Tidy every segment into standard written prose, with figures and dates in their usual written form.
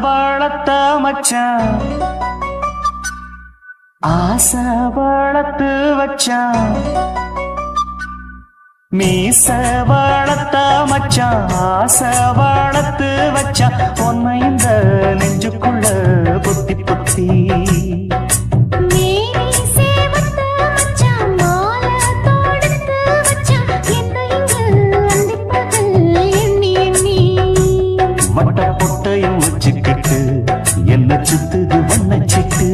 வளர்த்த மச்சான் ஆசை வளர்த்து வச்சான் மீச வளர்த்த மச்சான் ஆசை வளர்த்து வச்சான் உன்னை இந்த நெஞ்சுக்குள்ள பொத்தி பொத்தி வட்ட பொட்டையும் வச்சுக்கிட்டு என்ன சுத்துது வண்ணச்சிட்டு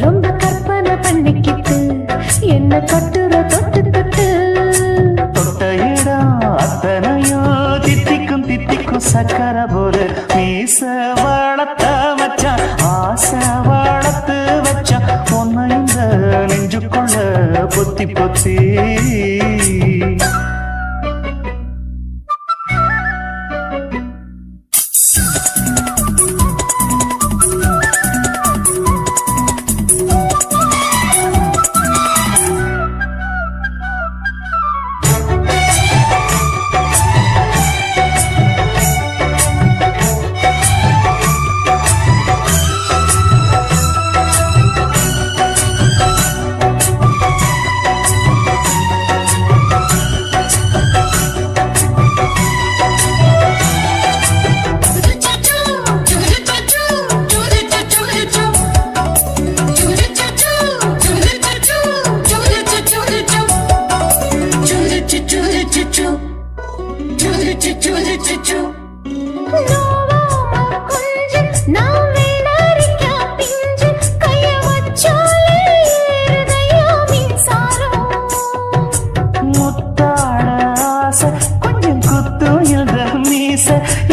ரொம்ப கற்பனை பண்ணிக்கிட்டு என்ன கட்டுற தொட்டு தொட்டு தொட்ட இடம் அத்தனையும் தித்திக்கும் தித்திக்கும் சக்கர போல மீச வளர்த்த வச்சான் ஆசை வளர்த்து வச்சான் உன்னை இந்த நெஞ்சுக்குள்ள பொத்தி பொத்தி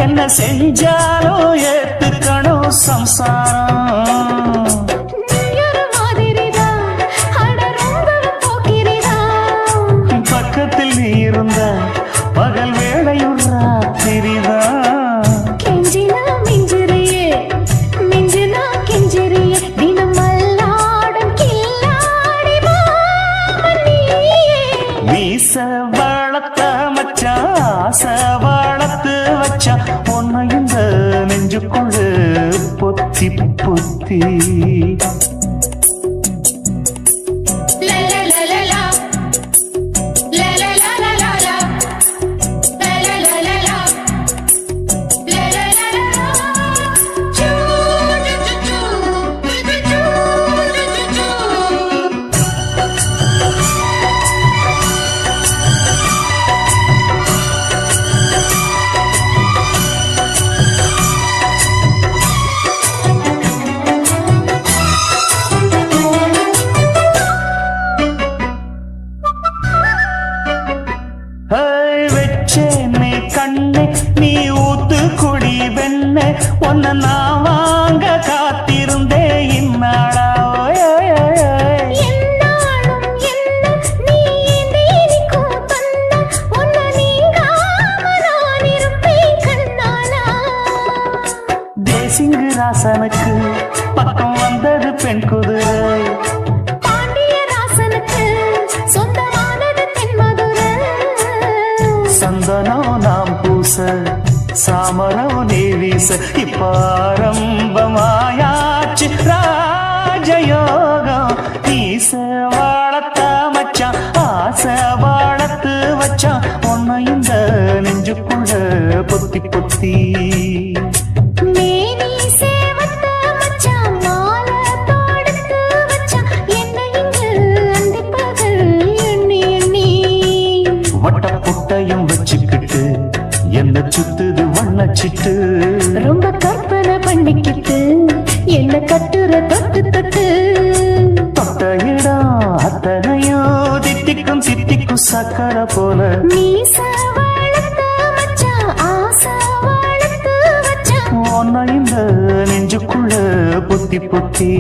என்ன செஞ்சாலும் ஏத்துக்கணும் சம்சாரம் பக்கத்தில் நீ இருந்த பகல் வேளையும் ராத்திரிதான் கெஞ்சினா மிஞ்சிரியே மிஞ்சினா கெஞ்சிரியே தினமல்லாடும் கில்லாடி மீச வளர்த்த மச்சான் ஆசை வளர்த்து வச்சான் உன்னை இந்த நெஞ்சுக்குள்ள பொத்தி பொத்தி வச்சேனே கண்ணே நீ ஊத்து குடி வெண்ணே உன்னை நான் வாங்க காத்திருந்தே இந்நாளா தேசிங்கு ராசனுக்கு பக்கம் வந்தது பெண் குதிரை சந்தனம் நாம் பூச சாமரம் நீ வீச இப்பாரம்பமாயாச்சு ராஜயோகம் ஈச வளர்த்த மச்சான் ஆசை வளர்த்து வச்சான் உன்னை இந்த நெஞ்சுக்குள்ள பொத்தி பொத்தி பொட்டையும் வச்சுக்கிட்டு என்ன சுத்துது வண்ணச்சிட்டு ரொம்ப கற்பனை பண்ணிக்கிட்டு என்ன கட்டுற தொட்டு தொட்டு தொட்ட இடம் அத்தனையும் தித்திக்கும் தித்திக்கும் சக்கர போல மீச வளர்த்த மச்சான் ஆசை வளர்த்து வச்சான் உன்னை இந்த நெஞ்சுக்குள்ள பொத்தி பொத்தி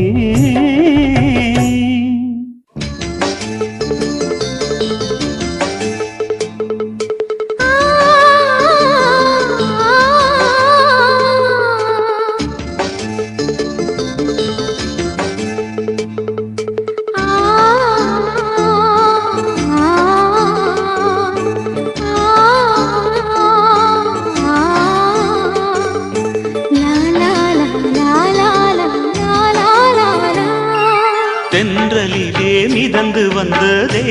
la la la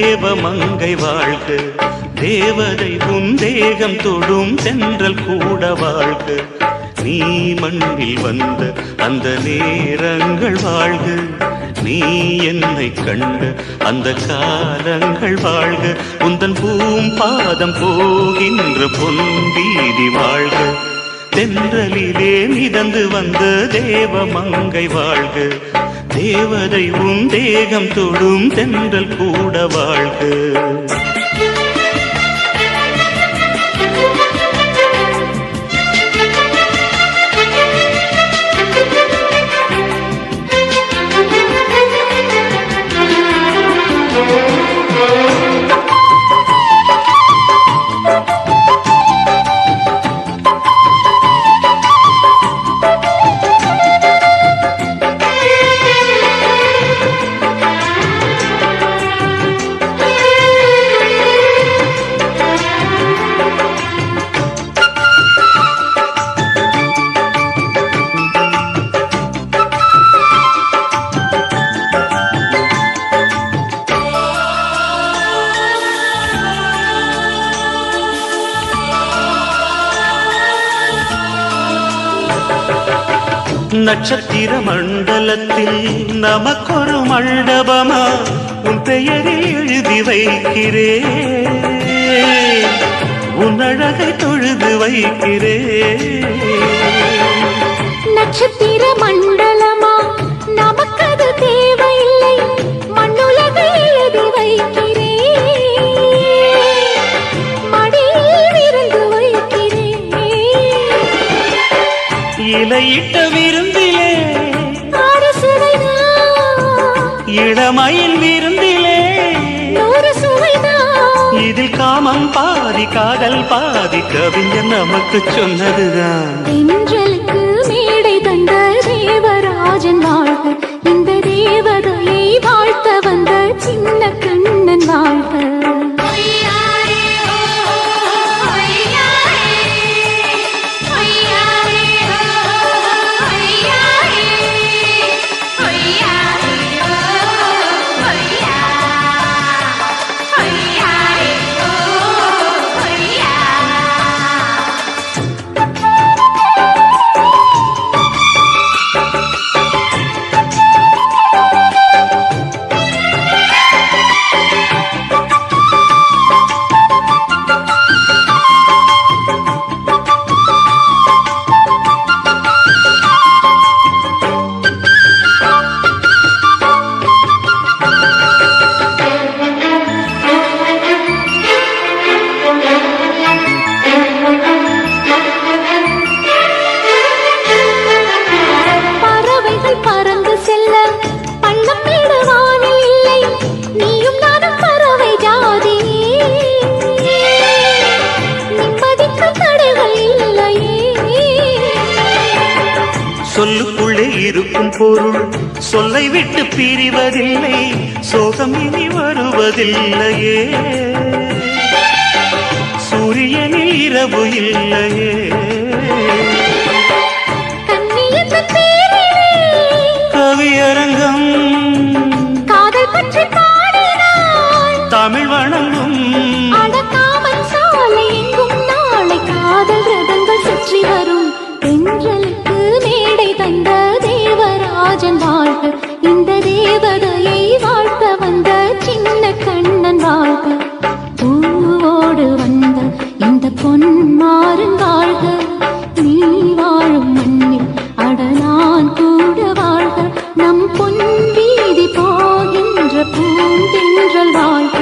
தேவ மங்கை வாழ்க. தேவதை உன் தேகம் தொடும் தென்றல் கூட வாழ்க. நீ மண்ணில் வந்த அந்த நேரங்கள் வாழ்க. நீ என்னை கண்ட அந்த காலங்கள் வாழ்க. உந்தன் பூம்பாதம் போகின்ற பொன் வீதி வாழ்க. தென்றலிலே மிதந்து வந்த தேவ மங்கை வாழ்க. தேவதை உன் தேகம் தொடும் தென்றல் கூட வாழ்க. நட்சத்திர மண்டலத்தில் நமக்கொரு மண்டபமா உன் பெயரில் எழுதி வைக்கிறேன். உன் அழகை தொழுது வைக்கிறேன். நட்சத்திர மண்டலமா நமக்கது தேவையில்லை. மண்ணுலகை எழுதி வைக்கிறேன். மடியில் இருந்து வைக்கிறேன். இலையிட்ட விருந்திலே ஆறு சுவைதான். இளமையில் விருந்திலே நூறு சுவைதான். இதில் காமம் பாதி காதல் பாதி கவிஞர் நமக்கு சொன்னதுதான். தென்றலுக்கு மேடை தந்த தேவராஜன் வாழ்க. இந்த தேவதையை வாழ்த்த வந்த சின்ன கண்ணன் வாழ்க. சொல்லுக்குள்ளே இருக்கும் பொருள் சொல்லை விட்டு பிரிவதில்லை. சோகம் இனி வருவதில்லையே. சூரியனில் இரவு இல்லையே. கவியரங்கம் காதல் பற்றி பாடினாள். தமிழ் வணங்கும் அடக்காமல் சாலை எங்கும் நாளை காதல் ரதங்கள் சுற்றி வரும். தென்றலுக்கு மேடை தந்த தேவராஜன் வாழ்க. இந்த தேவதையை வாழ்த்த வந்த சின்ன கண்ணன் வாழ்க. பூவோடு வந்த இந்த பொன்மாறன் வாழ்க. நீ வாழும் மண்ணில் அடலான் கூட வாழ்க. நம் பொன் வீதி போகின்ற பூந்தென்றல் வாழ்க.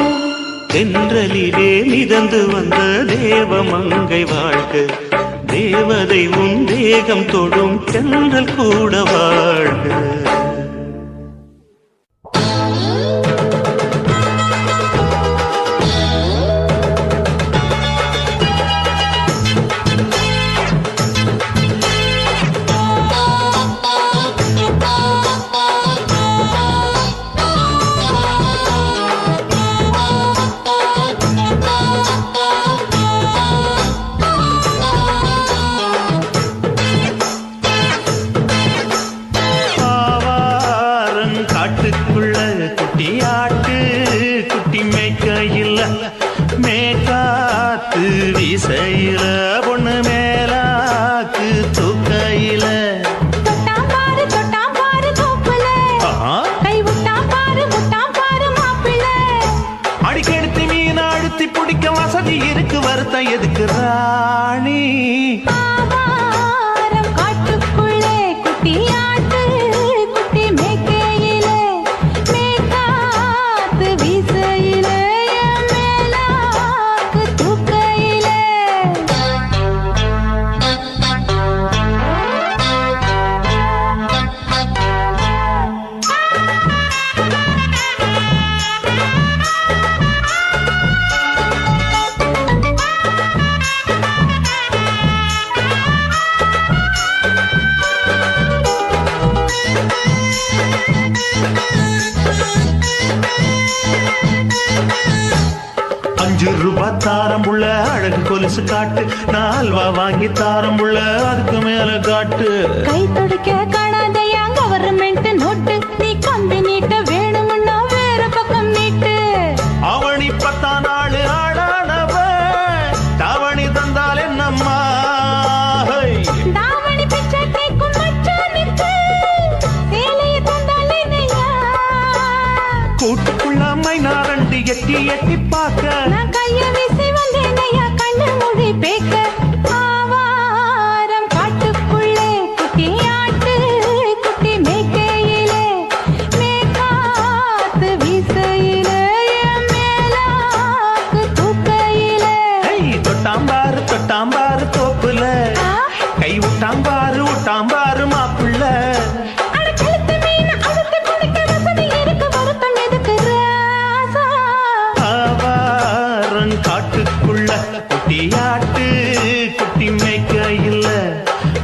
தென்றலிலே மிதந்து வந்த தேவ மங்கை வாழ்க. தேவதை உன் தேகம் தொடும் தென்றல் கூட வாழ்க. வருத்தம் எதுக்கு ராணி ஆவாரம் காட்டுக்குள்ளே குட்டியாட்டு குட்டி மேய்க்கையிலே மேய்காத்து வீசையிலே என் மேலாக்கு தூக்கையிலே ₹5 தாரம்புள்ள அழகு கொலுசு காட்டு நான் அல்வா வாங்கி தாரம்புள்ள அதுக்கு மேல காட்டு கை துடிக்க காணாதையா கவர்மெண்ட் நோட்டு நீ கம்பி நீட்ட வேணும்னா வேற பக்கம் நீட்டு அவனி 10 நாள் ஆடானவ தாவணி தந்தால் என்னம்மா தாவணி பிச்சை கேக்கும் மச்சானுக்கு சேலையை தந்தாலே நையா கூட்டுக்குள்ள மைனாரண்டி எட்டி எட்டி பார்க்க நான் கைய வீசி வந்தேன் ஐயா கண்ணு மொழி பேக்க ஆவாரம் காட்டுக்குள்ளே குட்டியாட்டு குட்டி மேய்க்கையிலே மேய்காத்து வீசையிலே என் மேலாக்கு தூக்கையிலே தொட்டாம்பாரு தோப்புல கை விட்டாம்பாரு மாப்புள்ள அட கழுத்து மீன் அழுத்து குடிக்க வசதி இருக்கு வருத்தம் எதுக்கு ராசா ஆவாரம் காட்டுக்குள்ள குட்டியாட்டு குட்டி மேய்க்கையில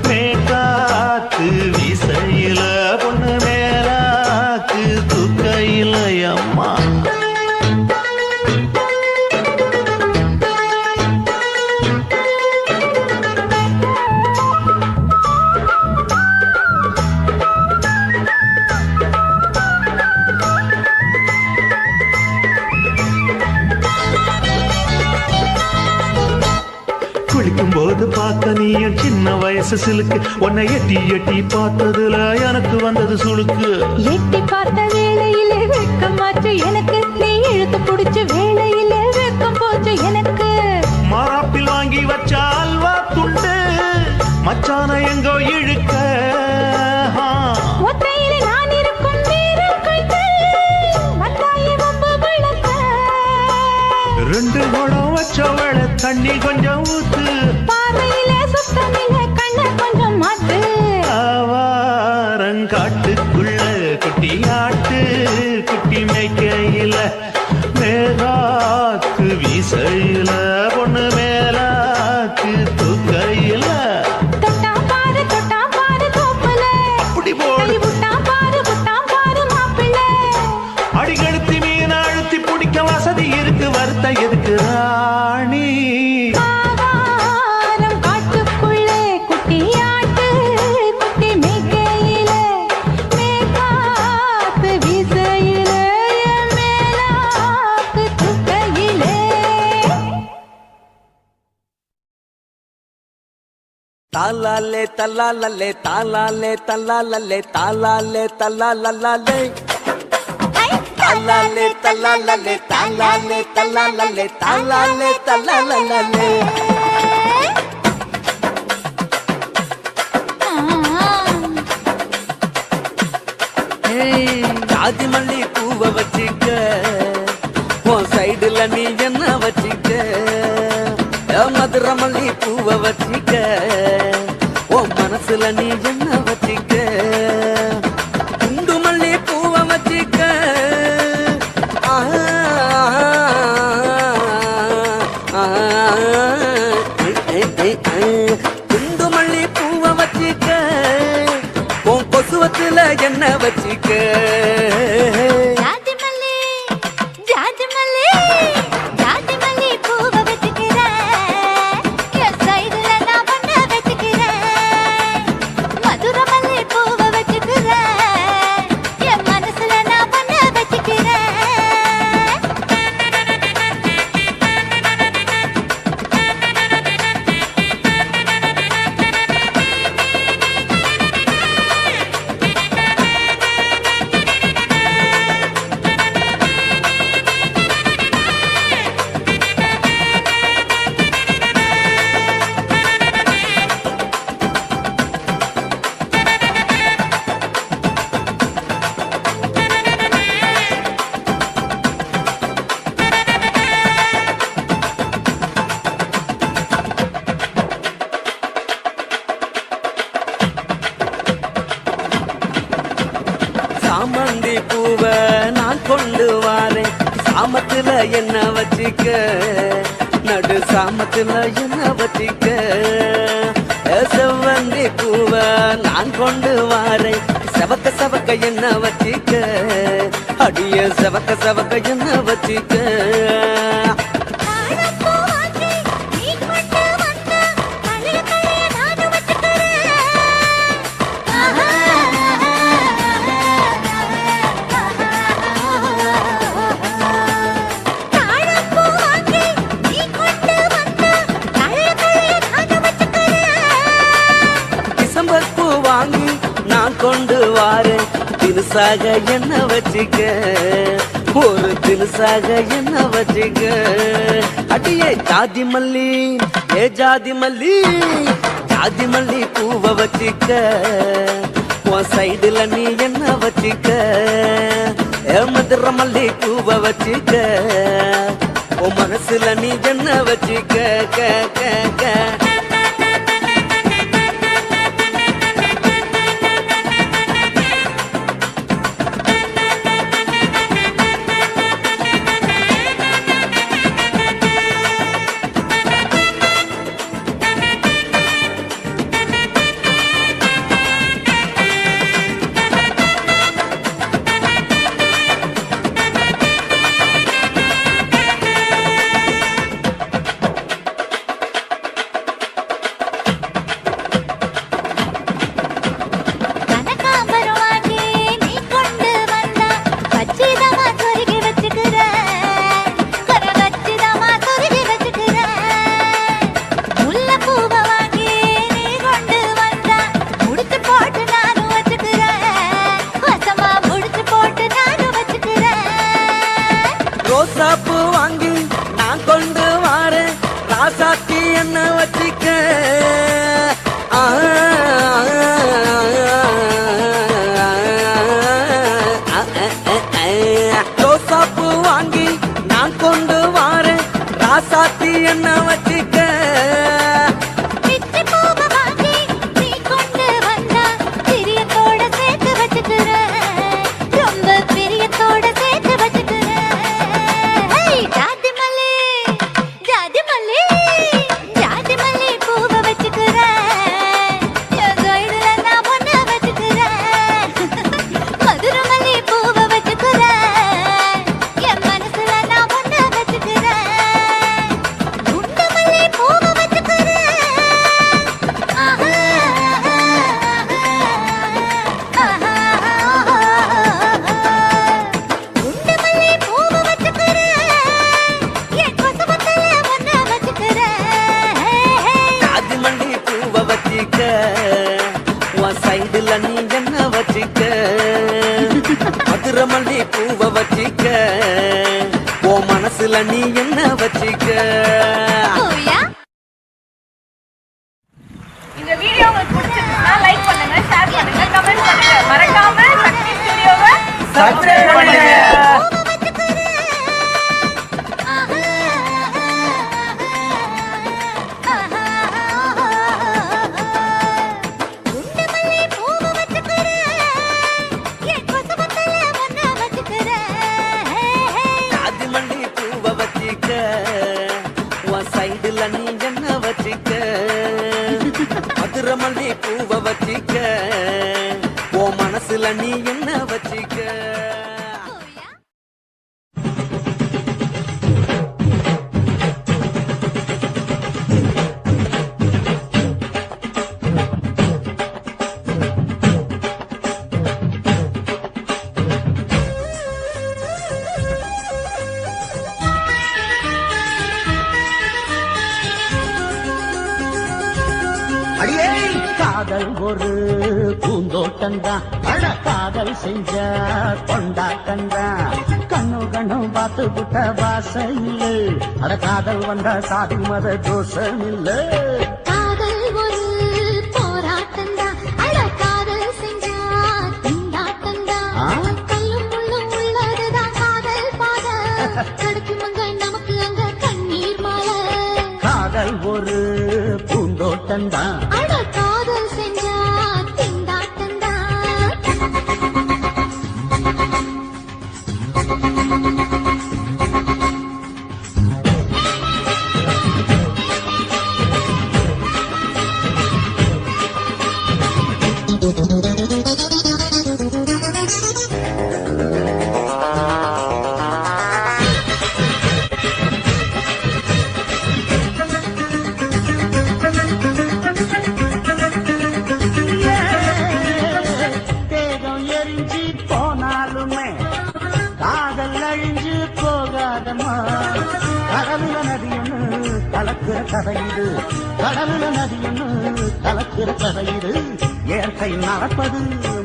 மேற்காத்து வீசையில பொண்ணு மேலாக்கு தூக்கையில அம்மா குளிக்கும் போது பார்த்த நீயும் சின்ன வயசு சிலுக்கு உன்னை எட்டி எட்டி பார்த்ததுல எனக்கு வந்தது சுளுக்கு எட்டி பார்த்த வேளையிலே வெட்கமாச்சு எனக்கு நீ இழுத்து புடிச்சு வேளையிலே வெட்கம் போச்சு எனக்கு மாறாப்பில் வாங்கி வச்ச அல்வா துண்டு மச்சான எங்கோ இழுக்க ஒத்தையிலே நான் இருக்கும் நேரம் கைத்து வந்தாயே வம்பு விளக்க 2 குடம் வச்சவள தண்ணி கொஞ்சம் ஊத்து பாதையிலே சுத்தமில்லை கண்ணை கொஞ்சம் மாத்து ஆவாரங்காட்டுக்குள்ள குட்டியாட்டு குட்டி மேய்க்கையில மேலாக்கு வீசையில பொண்ணு மேலாக்கு தூக்கையில தொட்டாம் பாரு தோப்புல அப்படி கை போடு விட்டாம் பாரு மாப்பிள்ளை அடிகழுத்தி மீன் அழுத்தி பிடிக்க வசதி இருக்கு வருத்த எதுக்கு ராணி ஆவாரம் காட்டுக்குள்ளே குட்டியாட்டு குட்டி மேய்க்கையிலே மேய்காத்து வீசையிலே என் மேலாக்கு தூக்கையிலே தாலாலே தல்லாலே தாலாலே தல்லாலே தாலாலே தல்லாலே தாலாலே தல்லாலே தாலாலே தல்லாலே தாலாலே தல்லாலே ஜாதி மல்லி பூவை வச்சிக்க உன் சைடுல நீ என்ன வச்சிக்க மதுரை மல்லி பூவை வச்சிக்க உன் மனசுல நீ என்ன வச்சிக்க குண்டு மல்லி பூவை வச்சிக்க குண்டு மல்லி பூவை வச்சிக்க உன் கொசுவத்துல என்ன வச்சிக்க ஜாதி மல்லி ஜாதி மல்லி பூவை வச்சுக்கிறேன் என் சைடுல நான் பண்ண வச்சுக்கிறேன் மதுரை மல்லி பூவை வச்சுக்கிறேன் என் மனசுல நான் பண்ண வச்சுக்கிறேன் சாமந்தி பூவ நான் கொண்டு வாரேன் சாமத்துல என்ன வச்சிக்க நடு சாமத்துல என்ன வச்சிக்க செவ்வந்தி பூவ நான் கொண்டு வாரேன் செவக்க செவக்க என்ன வச்சிக்க அடிய செவக்க செவக்க என்ன வச்சிக்க கொண்டு வாரேன் தினுசாக என்ன வச்சிக்க ஒரு தினுசாக என்ன வச்சிக்க அடியே ஜாதி மல்லி ஏ ஜாதி மல்லி ஜாதி மல்லி பூவ வச்சிக்க உன் சைடுல நீ என்ன வச்சிக்க ஏ மதுர மல்லி பூவ வச்சிக்க உன் மனசுல நீ என்ன வச்சிக்க க க க ரோசாப்பூ வாங்கி நான் கொண்டு வாரேன் ராசாத்தி என்ன வச்சிக்க ரோசாப்பூ வாங்கி நான் கொண்டு வாரேன் ராசாத்தி என்ன வச்சிக்க சைடுல நீ என்ன வச்சிக்க மதுர மல்லி பூவ வச்சிக்க ஓ மனசுல நீ என்ன வச்சிக்க இந்த வீடியோ உங்களுக்கு பிடிச்சிருந்தா லைக் பண்ணுங்க ஷேர் பண்ணுங்க கமெண்ட் பண்ணுங்க மறக்காம சக்தி ஸ்டுடியோவை சப்ஸ்கிரைப் பண்ணுங்க சைடுல நீ என்ன வச்சிக்க மதுர மல்லி பூவ வச்சிக்க ஓ மனசுல நீ என்ன வச்சிக்க காதல் ஒரு பூந்தோட்டந்தான் அட காதல் செஞ்ச கொண்டாட்டந்தான் கண்ணு கண்ணு பார்த்து விட்ட வாசம் இல்ல அட காதல் வந்த சாதி மத தோஷம் இல்ல காதல் ஒரு போராட்டந்தான் அட காதல் செஞ்சா திண்டாட்டந்தான் கல்லும் முள்ளும் உள்ளதுதான் காதல் பாத கிடைக்குமங்க நமக்கு அங்க கண்ணீர் மாலை காதல் ஒரு பூந்தோட்டந்தான் அட காதல் செஞ்சா திண்டாட்டந்தான் நடக்கிற கதை இது. கடவுள நதியொன்னு கலக்கிற கதை இது. இயற்கை நடப்பது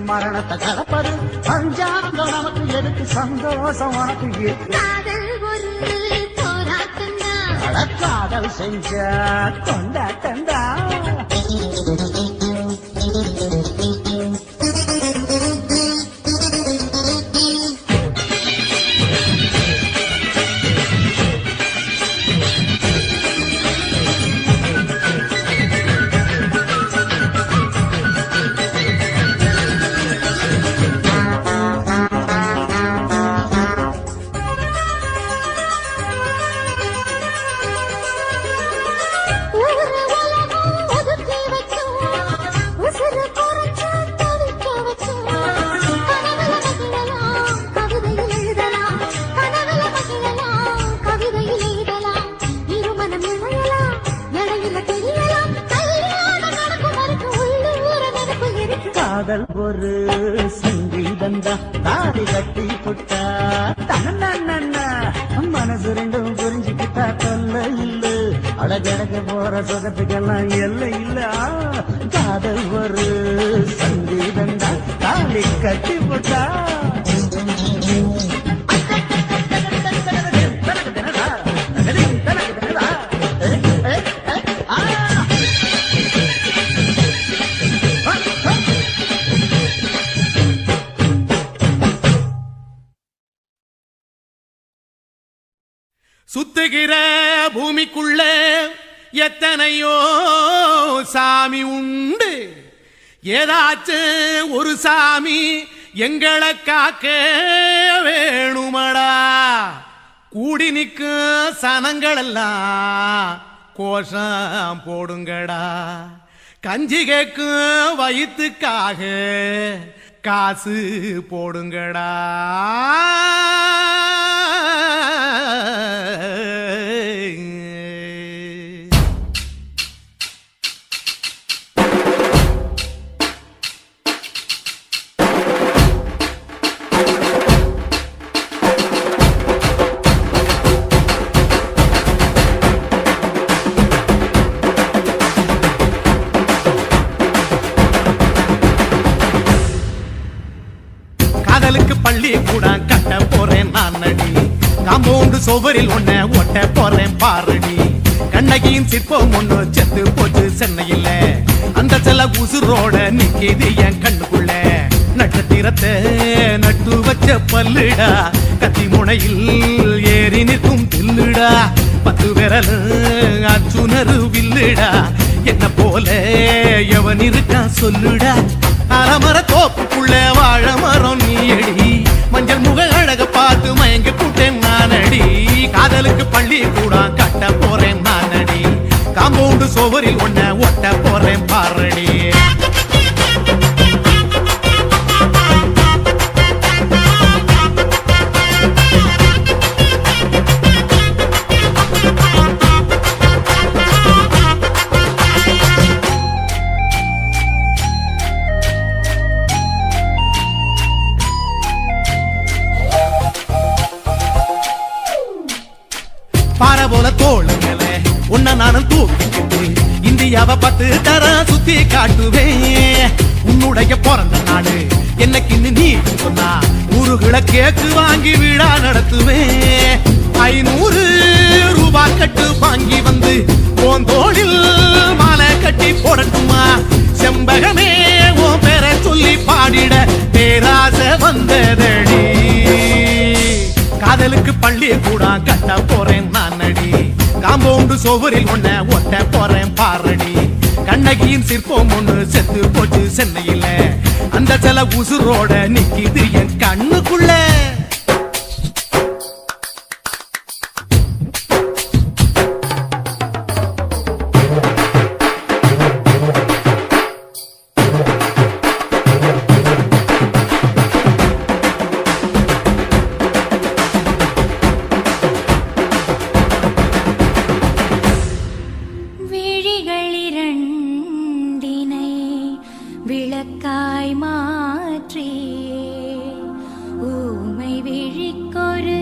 மரணத்தை கலப்பது. பஞ்சாங்கம் நமக்கு எதுக்கு, சந்தோஷம் உனக்கு இருக்கு. காதல் செஞ்ச கொண்டாட்டந்தா. காதல் ஒரு சங்கீதந்தா. தாடி கட்டி புட்டா தன்னா மனசு ரெண்டும் புரிஞ்சுக்கிட்டா தொல்ல இல்ல. அழகழக போற சொகத்துக்கெல்லாம் எல்லை இல்ல. காதல் ஒரு சங்கீதந்தா. தாடி கட்டி புட்டா சுத்துகிற பூமிக்குள்ள எத்தனையோ சாமி உண்டு. ஏதாச்சும் ஒரு சாமி எங்களை காக்க வேணுமடா. கூடி நிற்கும் சனங்கள் எல்லாம் கோஷம் போடுங்கடா. கஞ்சி கேக்கும் வயிற்றுக்காக காசு போடுங்கடா. காதலுக்கு பள்ளி கூட கட்ட போறேன் நான் அடி. காம்பவுண்டு சோவரில் ஒன்ன ஒட்ட போறேன் பாரடி. கண்ணகியின் சிற்பம் ஒண்ணு செத்து போச்சு சென்னையில். அந்த செல உசுரோட நிக்கிது என் கண்ணுக்குள்ள. நட்சத்திரத்தை நட்டு வச்ச பல்லுடா. கத்தி முனையில் ஏறி நிற்கும் தில்லுடா. 10 விரல் அச்சுணரு வில்லுடா. என்ன போல எவன் இருக்கா சொல்லுடா. அறமர தோப்புக்குள்ள வாழ மரம் நீயடி. மஞ்சள் முக அழக பார்த்து மயங்கி கூட்டேன் நானடி. காதலுக்கு பள்ளி கூட கட்ட போறேன் நானடி. காம்பவுண்டு சோவரில் ஒன்ன ஒட்ட போறேன் பாரடி. பாறை போல தோள் மேல உன்ன நானும் தூக்கிக்கிட்டு இந்தியாவை 10 தரம் சுத்தி காட்டுவேன். உன்னுடைய பிறந்த நாடு என்னைக்குன்னு நீ சொன்னா ஊருகளை கேக்கு வாங்கி விழா நடத்துவேன். 500 ரூபாய் கட்டு வாங்கி வந்து போந்தோளில் மாலை கட்டி போடட்டுமா. செம்பகமே உன் பேரை சொல்லி பாடிட பேராசை வந்ததடி. காதலுக்கு பள்ளி கூட கட்ட போறேன் நான் அடி. காம்பவுண்டு சோவரில் ஒன்ன ஒட்ட போறேன் பாரடி. கண்ணகியின் சிற்பம் ஒண்ணு செத்து போச்சு சென்னையில். அந்த சில உசுரோட நிக்கிது என் கண்ணுக்குள்ள. விளக்காய் மாற்றியே ஊமை விழிக்கொரு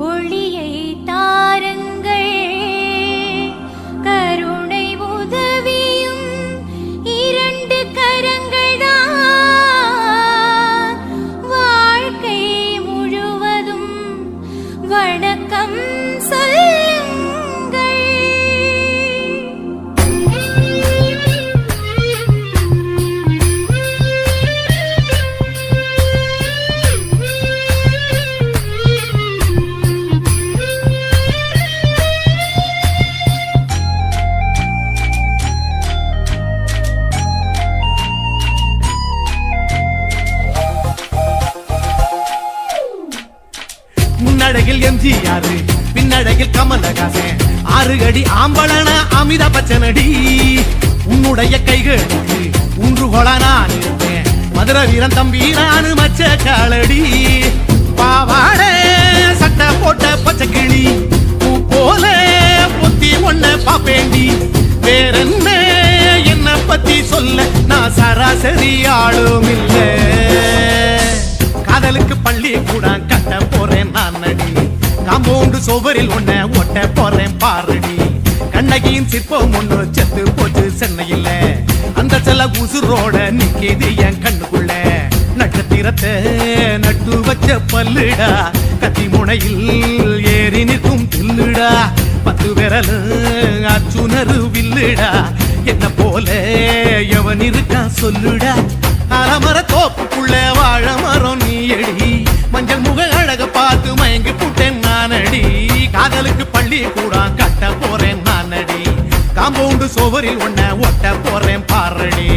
ஒளியை தாருங்கள். முன்னழகில் எம்ஜிஆர் பின்னழகில் கமலஹாசன் 6 அடி ஆம்பளன அமிதா பச்சனடி உன்னுடைய கைகளுக்கு ஊன்றுகோலா நான் இருப்பேன் மதுர வீரன் தம்பி நானு மச்ச காலடி பாவாட சட்டை போட்ட பச்சை கிளி பூ போல பொத்தி ஒன்ன பாப்பேண்டி வேறென்ன என்ன பத்தி சொல்ல நான் சராசரி ஆளும் இல்ல காதலுக்கு பள்ளி கூட கட்ட போறேன் நான் நடி காம்பவுண்டு சோவரில் ஒன்ன ஒட்ட போறேன் பாரடி கண்ணகியின் சிற்பம் ஒண்ணு செத்து போச்சு சென்னையில் அந்த செல்ல உசுரோட நிக்கிது என் கண்ணுக்குள்ள நட்சத்திரத்தை நட்டு வச்ச பல்லுடா கத்தி முனையில் ஏறி நிற்கும் தில்லுடா 10 விரல் அச்சுணரு வில்லுடா என்ன போல எவன் இருக்கா சொல்லுடா அலமர தோப்புக்குள்ள வாழ மரம் நீ எடி மஞ்சள் முக அழக பார்த்து மயங்கி புட்டேன் நானடி காதலுக்கு பள்ளி கூட கட்ட போறேன் நானடி காம்பவுண்டு சோவரில் ஒன்ன ஒட்ட போறேன் பாரடி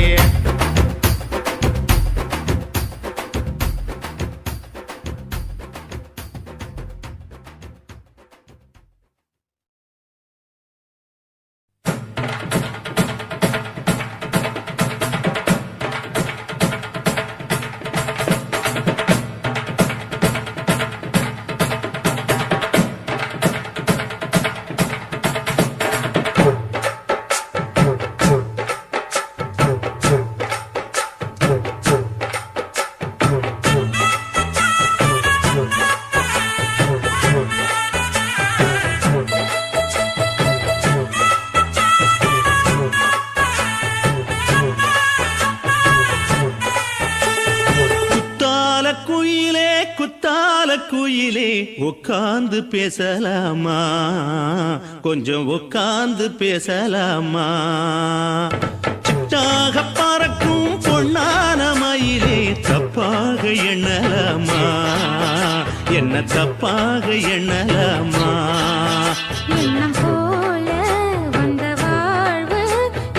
குயிலே உட்கார்ந்து பேசலாமா கொஞ்சம் உட்கார்ந்து பேசலாமா சிட்டாக பறக்கும் பொன்னான மயிலே தப்பாக எண்ணலாமா என்ன தப்பாக எண்ணலாமா எண்ணம் போல வந்த வாழ்வு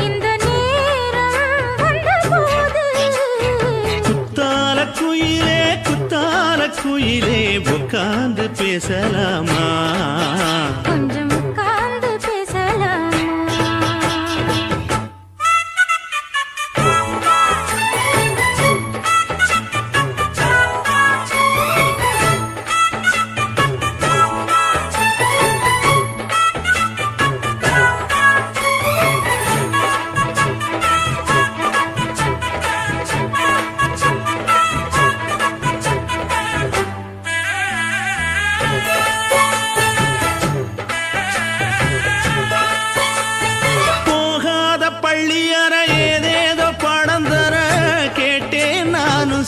இந்த நேரம் வந்தபோது குத்தால குயிலே உட்கார்ந்து பேசலாமா கொஞ்சம் உட்கார்ந்து பேசலாமா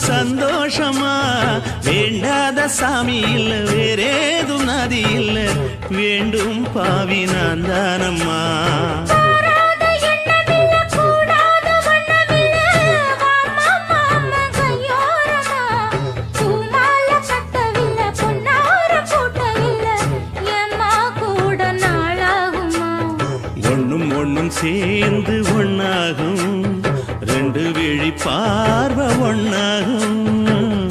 சந்தோஷமா வேண்டாத சாமி இல்ல வேறேது நதி இல்ல வேண்டும் பாவி நான் தானம்மா ஒண்ணும் சேர்ந்து ஒன்னாகும் ரெண்டு விழி பார்வை ஒன்னாகும்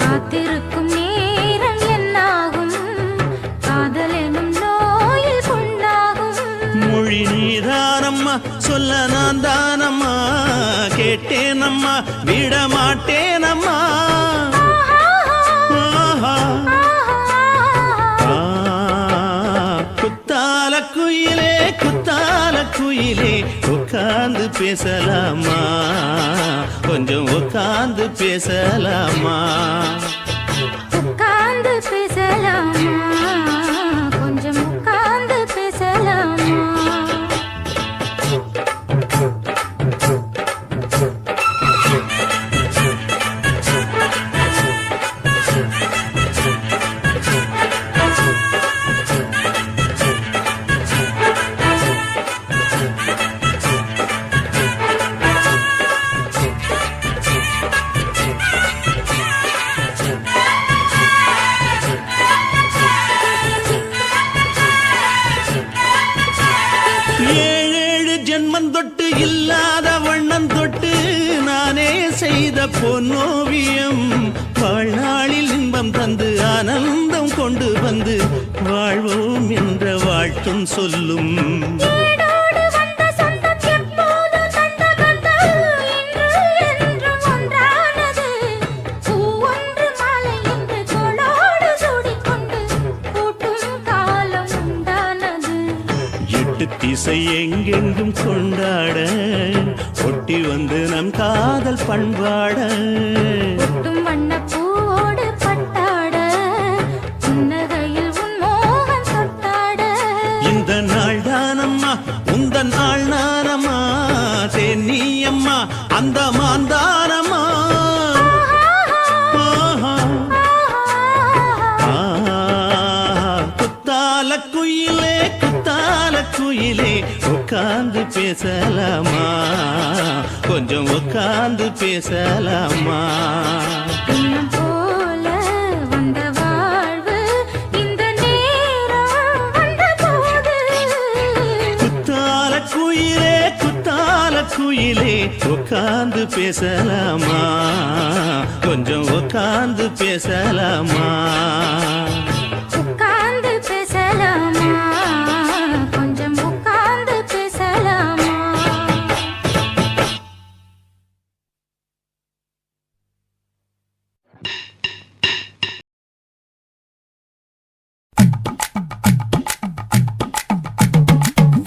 காத்திருக்கும் நேரம் என்னாகும் காதல் எனும் நோயில் புண்ணாகும் மொழி நீதானம்மா சொல்ல நான் தானம்மா கேட்டேனம்மா விட மாட்டேனம்மா குத்தால குயிலே உட்கார்ந்து பேசலாமா கொஞ்சம் உட்கார்ந்து பேசலாமா உட்கார்ந்து பேசலாமா கொஞ்சம் உட்கார்ந்து பேசலாமா பாட்டும் சொல்லும். ஏடோடு வந்த சொந்தம் எப்போதும் தந்த பந்தம் இன்று என்றும் ஒன்றானது. பூ ஒன்று மாலை என்று தோளோடு சூடிக்கொண்டு பூட்டும் காலம் உண்டானது. எட்டு திசை எங்கெங்கும் கொண்டாட ஒட்டி வந்து நம் காதல் பண்பாட. ஒட்டும் வண்ணப் பூவோடு பட்டாட புன்னகையில் உன் மோகன் தொட்டாட. இந்த நாள் தானம்மா உந்த நாள் நானம்மா தேனியம்மா அந்த மாந்தானம்மா. குத்தால குயிலே குத்தால குயிலே உட்கார்ந்து பேசலாமா, கொஞ்சம் உட்கார்ந்து பேசலாமா. பின்னம் போல வந்த வாழ்வு இந்த நேரம் வந்த போது. குத்தால குயிலே குத்தால குயிலே உட்கார்ந்து பேசலாமா, கொஞ்சம் உட்கார்ந்து பேசலாமா. உட்கார்ந்து பேசலாமா, கொஞ்சம் உட்கார்ந்து பேசலாமா.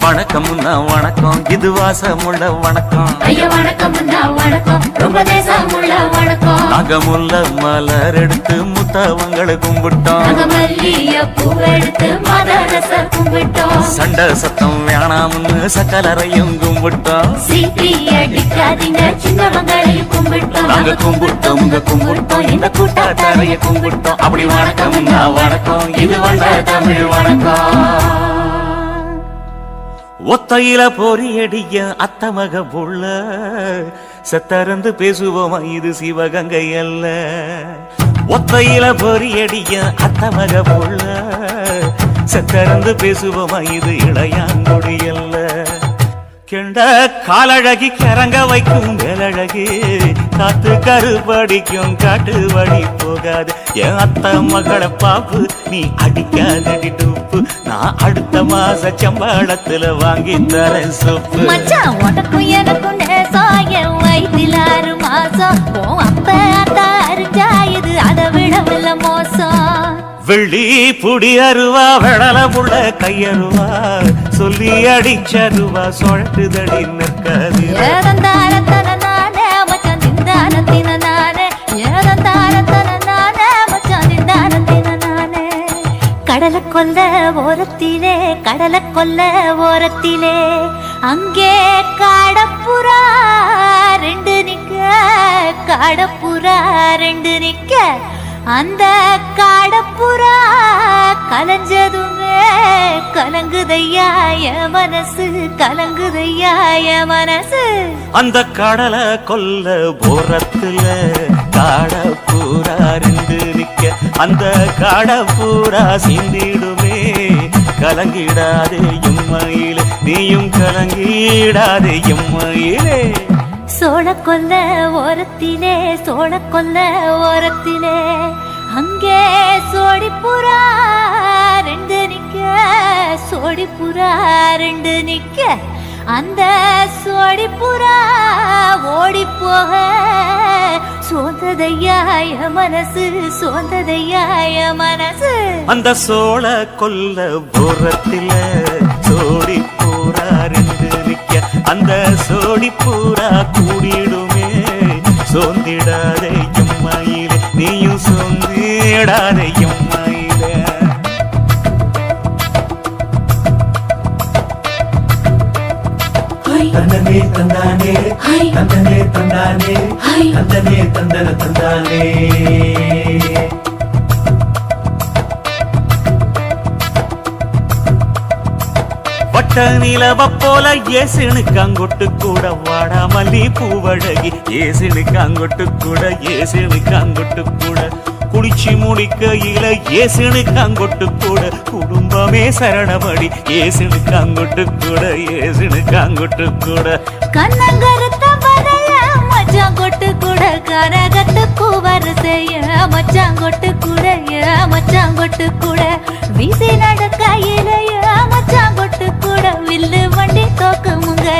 வணக்கம்னா வணக்கம், இது வாசமுள்ள வணக்கம். ஐயா வணக்கம் வணக்கம், ரொம்ப தேசமுள்ள வணக்கம். நாகமுள்ள மலர் எடுத்து முத்தவங்களை கும்பிட்டோம். மல்லிய பூவெடுத்து மதரச கும்பிட்டோம். சண்டை சத்தம் வேணாம்னு சக்கலரையும் கும்பிட்டோம். சீட்டி அடிக்காதீங்க சின்னவங்களையும் கும்பிட்டோம். நாங்க கும்பிட்டோம் உங்க கும்பிட்டோம் இந்த கூட்டாத்தாரைய கும்பிட்டோம். அப்படி வணக்கம்னா வணக்கம், இது வந்த தமிழ் வணக்கம். ஒத்தையில பொறியடிய அத்தமக புள்ள செத்தறந்து பேசுவோமா, இது சிவகங்கை அல்ல. ஒத்தையில பொறியடிய அத்தமக புள்ள செத்தறந்து பேசுவோமா, இது இளையாங்குடி அல்ல. கெண்ட காலழகி கரங்க வைக்கும் மேலழகி காத்து கருபடிக்கும் காட்டு வழி போகாது. என் அத்த மகளை பாப்பு நீ அடிக்காதடி டூப்பு, நான் அடுத்த மாச சம்பளத்துல வாங்கி தரேன் சொப்பு. மச்சான் உனக்கும் எனக்கும் நேசம் என் வயிற்றில் 6 மாசம். உன் அப்ப அத்தா அரிஞ்சாயுது அதை விடவில்லை மோசம். வெள்ளி புடி அருவா வெடல புள்ள கையருவா சொல்லி அடிச்சருவா சொழட்டுதடி நிற்காது. ஏதந்தாரத்தன நானே மச்சான் திண்டாரத்தின நானே. ஏதந்தாரத்தன நானே மச்சான் திண்டாரத்தின நானே. கடலை கொல்ல ஓரத்திலே கடலை கொல்ல ஓரத்திலே அங்கே காடப்புறா 2 நிக்க. காடப்புறா 2 நிக்க. அந்த காடப்புறா கலஞ்சதுமே கலங்குதையா என் மனசு, கலங்குதையா என் மனசு. அந்த கடலை கொல்ல போரத்துல காடப்பூரா 2 நிக்க. அந்த காடப்பூரா சிந்திடுமே கலங்கிடாதே எம்மையிலே, நீயும் கலங்கிடாதே எம்மையிலே. சோழ கொல்ல ஓரத்திலே சோழ கொல்ல ஓரத்திலே அங்கே சோடிப்புறா 2 நிக்க. சோடிப்புறா 2 நிக்க. அந்த சோடிப்புறா ஓடி போக சோந்ததையா என் மனசு, சோந்ததையா என் மனசு. அந்த சோழ கொல்ல போரத்தில சோடி பூரா 2 நிக்க. அந்த சோடி பூரா கூடிடுமே சோந்திடாதே எம்மையிலே, நீயும் சோந்திடாதே எம்மையிலே. தந்தனே தந்தானே தந்தனே தந்தானே தந்தனே தந்தன தந்தானே. வட்ட நிலவ போல ஏசினுக்காங்கொட்டு கூட வாடா மல்லி பூவழகி. ஏசினுக்காங்கொட்டு கூட ஏசினுக்காங்கொட்டு கூட குளிச்சு முடிக்கையில ஏசினுக்காங்கொட்டு கூட குடும்பமே சரணமடி. ஏசினுக்காங்கொட்டு கூட ஏசினுக்காங்கொட்டு கூட கண்ணங்கருத்த வரைய மச்சாங்கொட்டு கூட கரகத்துக்கு வரிசைய மச்சாங்கொட்டு கூட மச்சாங்கொட்டு கூட வீசி நடக்கையில மச்சாங்கொட்டு வில்லு வண்டி தோக்குமுங்க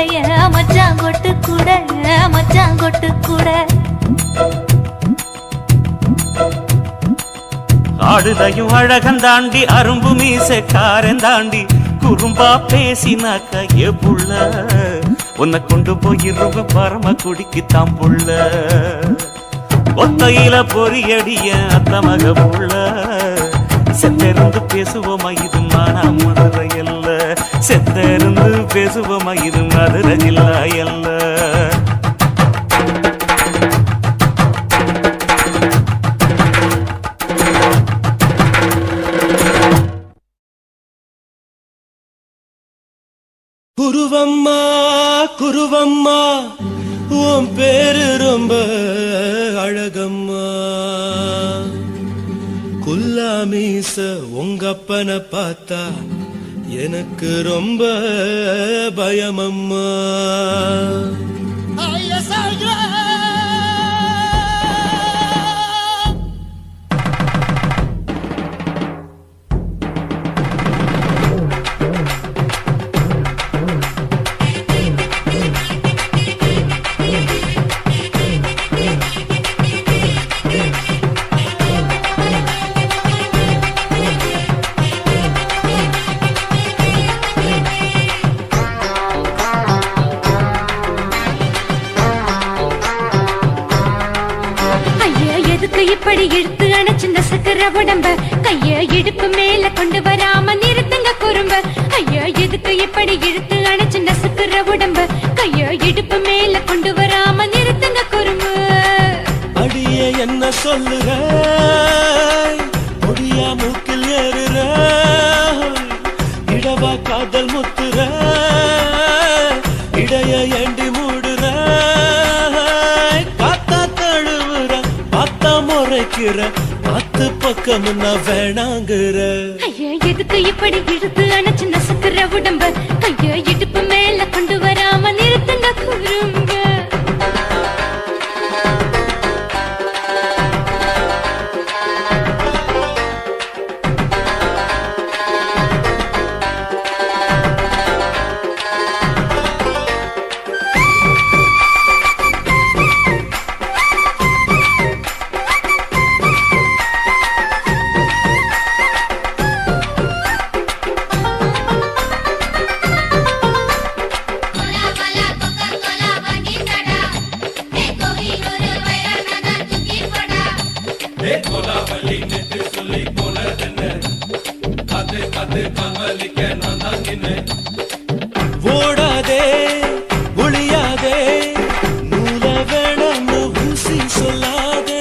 மச்சான் கொட்டு கூட மச்சான் கொட்டு கூட ஆடுதையும் அழகந்தாண்டி அரும்பு மீசக்காரன் தாண்டி குறும்பா பேசினாக்க ஏ புள்ள உன்னை கொண்டு போயிருவு பரம குடிக்கு தாம் புள்ள ஒத்தையில பொறியடிய அத்தமக புள்ள செத்திருந்து பேசுவோமா இது மானா மதுரை அல்ல செத்திருந்து பேசுவோமா இது மதுரை ஜில்லா அல்ல குருவம்மா குருவம்மா உன் பேரு ரொம்ப அழகம்மா குல்லாமீச உங்கப்பனை பார்த்தா எனக்கு ரொம்ப பயமம்மா இப்படி இழுத்து அணைச்சிருந்த சக்கர உடம்ப கைய இடுப்பு மேல கொண்டு வராம நிறுத்துங்க குறும்ப ஐயா எதுக்கு இப்படி இழுத்து அணைச்சிருந்த சக்கர உடம்ப கைய இடுப்பு மேல கொண்டு வராம நிறுத்துங்க குறும்பு அடியே என்ன சொல்லுற முடியா மூக்கில் ஏறுற இடவா காதல் முத்துற இடைய ஏண்டி மூடுற காத்தா தழுவுற பார்த்தா முறைக்கிற பத்து பக்கம் நான் வேணாங்குற ஐயா எதுக்கு இப்படி இழுத்து அணைச்சு நசுக்குற உடம்ப கைய இடுப்பு மேல கொண்டு வராம நிறுத்துங்க குறும்ப ஓடாதே ஒளியாதே நூல வேணான்னு ஊசி சொல்லாதே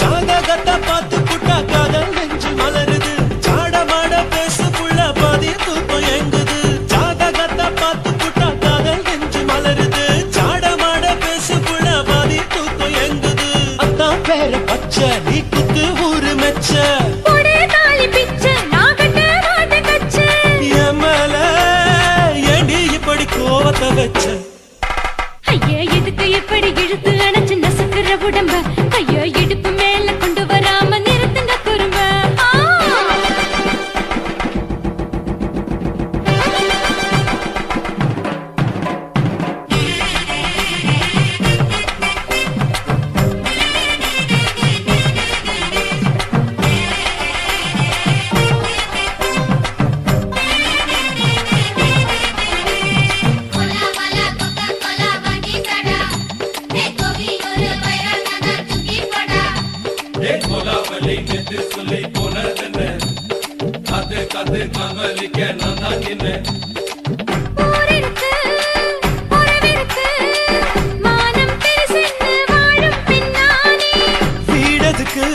ஜாதகத்தை பார்த்து புட்டா காதல் நெஞ்சு மலருது சாடமாட பேசு புள்ள பாதி தூக்கம் எங்குது ஜாதகத்தை பார்த்து புட்டா காதல் நெஞ்சு மலருது சாடமாட பேசு புள்ள பாதி தூக்கம் எங்குது அத்தான் பேர பச்சை நீ குத்து ஊரு மெச்ச கோவத்தை வச்ச ஐயா எதுக்கு எப்படி இழுத்து அணைச்சு நசுக்குற உடம்ப கைய இடுப்பு மேல கொண்டு வராம நிறுத்துங்க குறும்ப வீடதுக்கு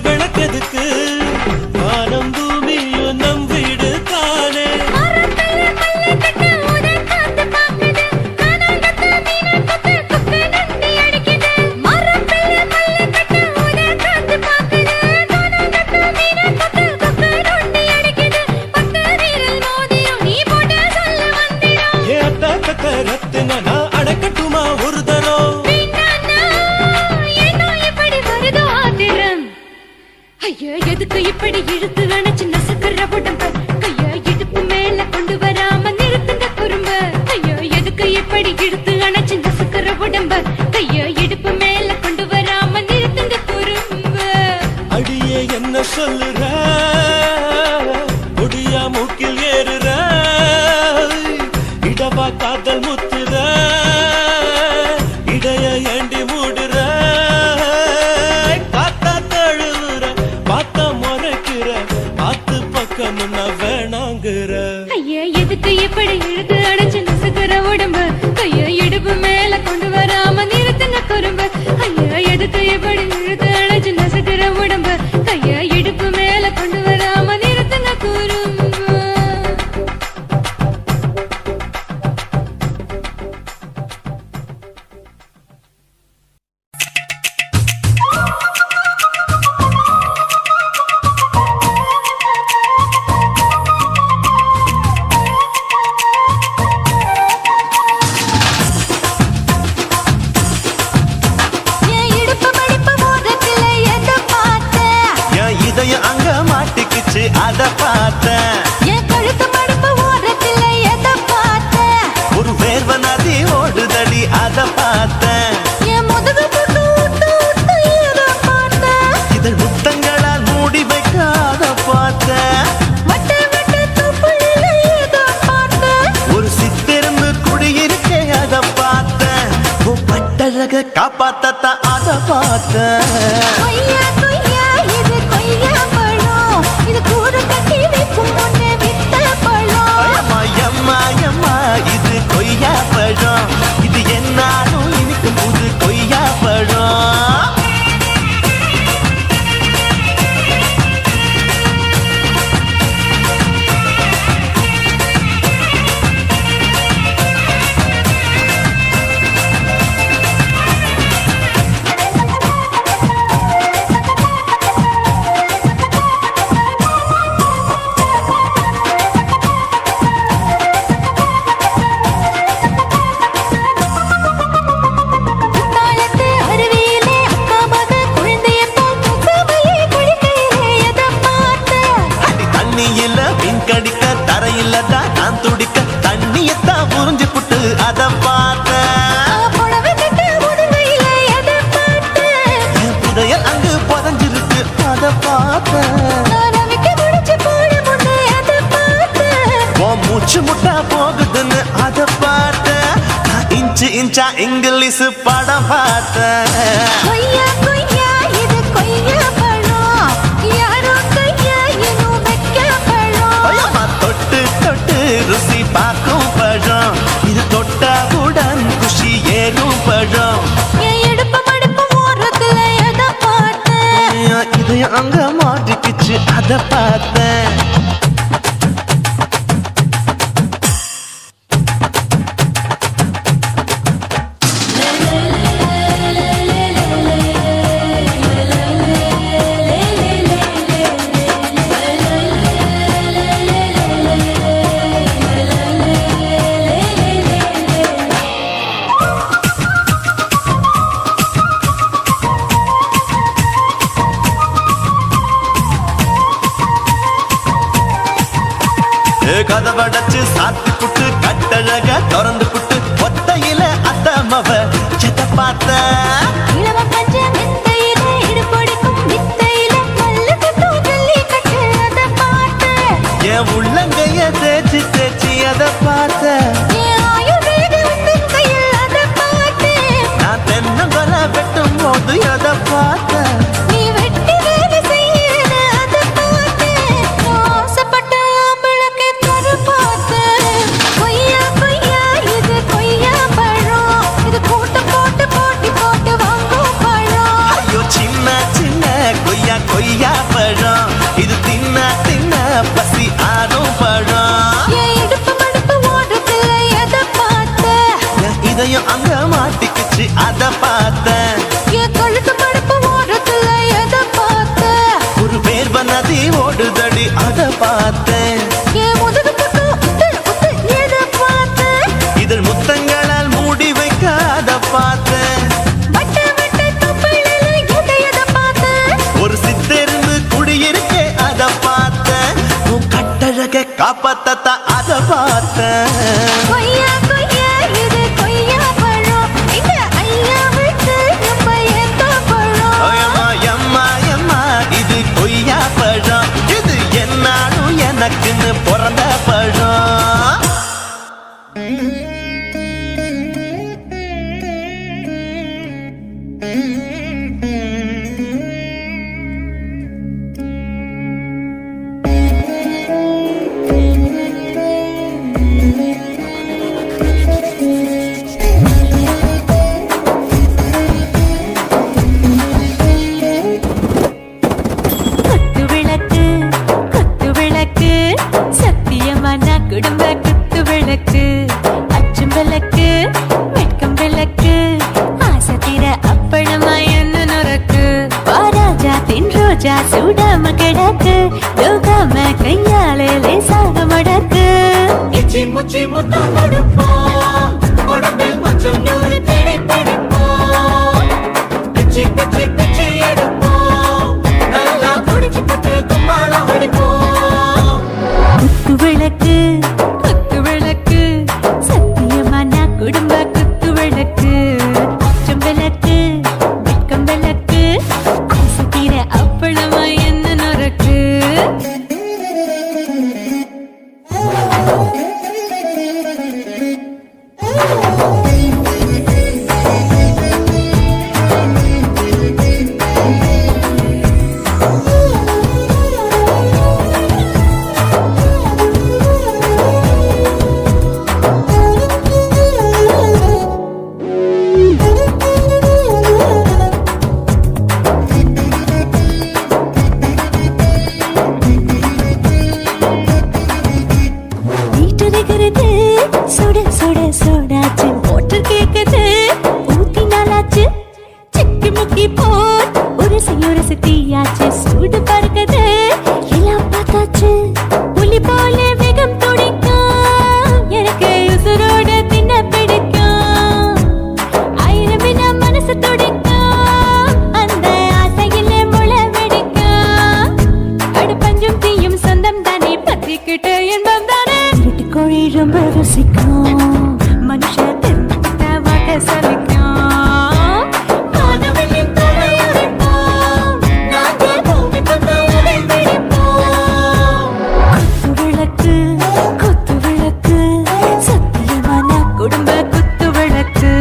விளக்கதுக்கு வானம் பூமியும் நம் வீடு தானே ரத்தினா நான் அடக்கட்டுமா ஒரு தரம் எப்படி இழுத்து அணைச்சு நசுக்கிற உடம்ப கைய இடுப்பு மேல கொண்டு வராம நிறுத்துங்க குறும்ப. அடியே என்ன சொல்லுற முடியா மூக்கில் ஏறுற இடவா காதல் முத்துற இடைய ஏண்டி மூடுற காத்தா தழுவுற பார்த்தா முறைக்கிற ஆத்து பக்கம் வேணாங்குற. ஐயா எதுக்கு எப்படி இழுத்து அணைச்சு நசுக்கிற உடம்ப கைய இடுப்பு மேல கொண்டு வராம நிறுத்துங்க குறும்ப. ஐயா எதுக்கு எப்படி இழுத்து அணைச்சு நசுக்கிற உடம்ப கைய இடுப்பு மேல கொண்டு வராம நிறுத்துங்க குறும்ப. என் இடுப்பு மடிப்பு மோதிரத்துல எதை பார்த்தேன்? என் இதயம் அங்க மாட்டிக்கிச்சு அத பார்த்தேன். என் கழுத்து மடிப்பு ஓரத்துல எதை பார்த்தேன்? ஒரு வேர்வ நதி ஓடுதடி அத பார்த்தேன். என் முதுகு புட்டு விட்டு விட்டு எதை பார்த்தேன்? இதழ் முத்தங்களால் மூடி வைக்காத பார்த்தேன். வட்ட வட்ட தொப்புளில எதை பார்த்தேன்? ஒரு சித்திருந்து குடியிருக்கே அத பார்த்தேன். உன் பட்டழக காப்பாத்தத்தான் அத பார்த்தேன். கொய்யா கொய்யா இது கொய்யா பழம், இது கூடு கட்டி வைக்கும் முன்னே வித்த பழம். அம்மா எம்மா எம்மா இது கொய்யா பழம். இது என்னாலும் இனிக்கும் புது கொய்யா பழம். குத்தாலத்து அருவியிலே அக்கா மக குழந்தைய போல் முகமையே குளிக்கையிலே எதை பார்த்தேன்? அடி தண்ணியில மீன் கடிக்க தரையில தான் நான் துடிக்க தண்ணியத்தான் புரிஞ்சு புட்டு அத பார்த்தேன். புடவை கட்ட முதுகையில எதை பார்த்தேன்? என் புதையல் அங்கு புதஞ்சிருக்கு அத பார்த்தேன். நான் ரவிக்கு முடிச்சு போட முன்னே எதை பார்த்தேன்? உன் மூச்சு முட்டா போகுதுன்னு அத பார்த்தேன். நான் இன்ச்சு இன்ச்சா இங்கிலீஷ் படம் பார்த்தேன். கொய்யா கொய்யா இது கொய்யா பழம், யாரோ கையா இன்னும் வைக்க பழம். அம்மா தொட்டு தொட்டு ருசி பார்க்கும் பழம். இது தொட்டாவுடன் குஷி ஏறும் பழம். என் இடுப்பு மடிப்பு ஓரத்துல எதை பார்த்தேன்? என் இதயம் அங்க மாட்டிக்கிச்சு அத பார்த்தேன். கதவடைச்சு சாத்தி புட்டு கட்டழக திறந்து புட்டு ஒத்தையில அத்தமவ எதை பார்த்த. இளவ பஞ்ச மெத்தையில இடுப்பொடிக்கும் வித்தையில மல்லு கட்டும் ஜல்லி கட்டு அதை பார்த்தேன். என் உள்ளங்கைய தேய்ச்சி தேய்ச்சி அதை பார்த்த. என் ஆயுர்வேத உந்தன் கையில் அதை பார்த்தேன். நான் தென்னங்கொலை வெட்டும் போது அதை பார்த்த. நீ வெட்டி வேலை செய்யறது அதை பார்த்தேன். ஆசைப்பட்ட ஆம்பளுக்கு தர பார்த்தேன். கொய்யா கொய்யா இது கொய்யா பழம், இது கூட்டு போட்டு போட்டி போட்டு வாங்கும் பழம். ஐயோ சின்ன சின்ன கொய்யா கொய்யா பழம். இது தின்ன தின்ன பசி ஆறும் பழம். என் இடுப்பு மடிப்பு ஓடுறதுல எதை பார்த்தேன்? என் இதயம் அங்க மாட்டிக்கிச்சு அத பார்த்தேன். என் கழுத்து மடிப்பு ஓடுறதுல எதை பார்த்தேன்? ஒரு வேர்வ நதி ஓடுதடி அத பார்த்தேன். என் முதுகு புட்டு உத்து உத்து எதை பார்த்தேன்? இதழ் முத்தங்களால் மூடி வைக்காத பார்த்தேன். வட்ட வட்ட தொப்புளில எதை பார்த்தேன்? ஒரு சித்திருந்து குடியிருக்கே அத பார்த்தேன். உன் கட்டழக காப்பாத்தத்தான் அத பார்த்தேன். கொய்யா கொய்யா இது வெட்கம் விளக்கு ஆசை தீர அப்பளமா என்ன நுறக்கு வாராஜா தின் ரோஜா சூடாம கிடக்கு யோகாம கையாலே லேசாக மடக்கு இச்சி முச்சி முத்தம் கொடுப்போம் உடம்பில் மச்சம் நூறு தேடி பிடிப்போம் பிச்சி பிச்சி பிச்சி எடுப்போம் நல்லா குடிச்சு பட்டு கும்மாளம் அடிப்போம் குத்து விளக்கு சத்தியமான குடும்ப குத்து விளக்கு அச்சம் விளக்கு வெட்கம் விளக்கு ஆசை தீர அப்பளமா என்ன நுறக்கு சுட சுட சோடாச்சு மோட்டர் கேக்குது ஊத்தி நாளாச்சு சிக்கி முக்கி போர் உரசி தீயாச்சு சூடு பறக்குது எல்லாம் பார்த்தாச்சு புலி போல வேகம் துடிக்கும் எனக்கு உசுரோட தின்ன பிடிக்கும் ஆயிரம் வினா மனசு துடிக்கும் அந்த ஆசையில முளை வெடிக்கும் அடு பஞ்சும் தீயும் சொந்தம் தானே பத்திக்கிட்டு இன்பம் தானே கோழி ரொம்ப ருசிக்கும் மனுஷ தெரிஞ்சுக்கிட்ட வாட்ட சலிக்கும் மாணவனின் தலையுடைப்போம் நாங்கள் பூமி பந்த உடை வெடிப்போம் குத்து விளக்கு சத்தியமான குடும்ப குத்து விளக்கு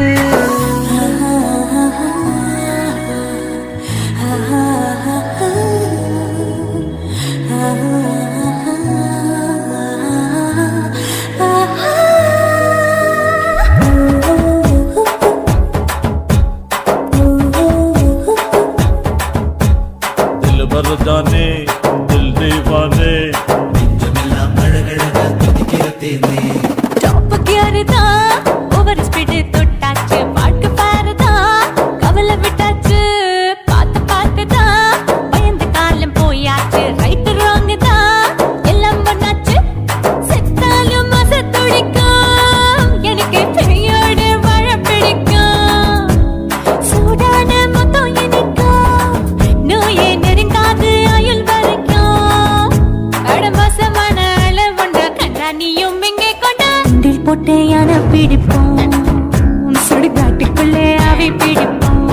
दिल बरदाने दिल दीवाने நெஞ்சமெல்லாம் அழகழகா துடிக்கிறதேனே டாப் கியர்தா ஓவர் ஸ்பீட் தொட்டாச்சு பாட்டு பாருதா கவலை விட்டாச்சு பார்த்து தான் பயந்து காலம் போயாச்சு ரைட் ராங் தான் எல்லாம் பண்ணாச்சு செத்தாலும் மச துடிக்கும் எனக்கு பெரியோட வாழ பிடிக்கும் சூடான மொத்தம் எனக்கும் நோயே நெருங்காது ஆயுள் வரைக்கும் கடமசமான அளவுண்ட கண்டா நீயும் இங்கே கொண்டா போட்டு யானை பிடிப்போம் சுடுகாட்டுக்குள்ளே அவை பிடிப்போம்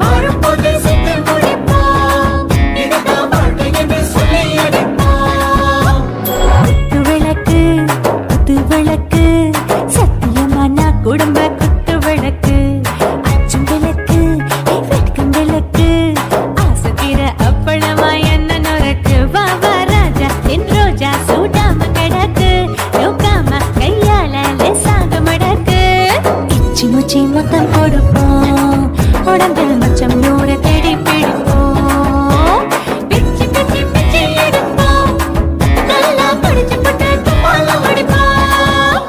வரும்போது சுத்தி முடிப்போம் இதுதான் வாழ்க்கை என்று சொல்லி அடிப்போம் குத்து விளக்கு சத்தியமான குடும்ப குத்து விளக்கு அச்சும் விளக்கு வெட்கம் விளக்கு ஆசை தீர அப்பளமா என்ன நுறக்கு வா ராஜா என் ரோஜா சூடாம கிடக்கு யோகாம கையால லேசாக மடக்கு இச்சி முச்சி மொத்தம் கொடுப்போம் உடம்பில் மச்சம் நூறு தேடி பிடிப்போம் பிச்சி பிச்சி பிச்சி எடுப்போம் நல்லா படிச்சு போட்டு தும்மாளம் அடிப்போம்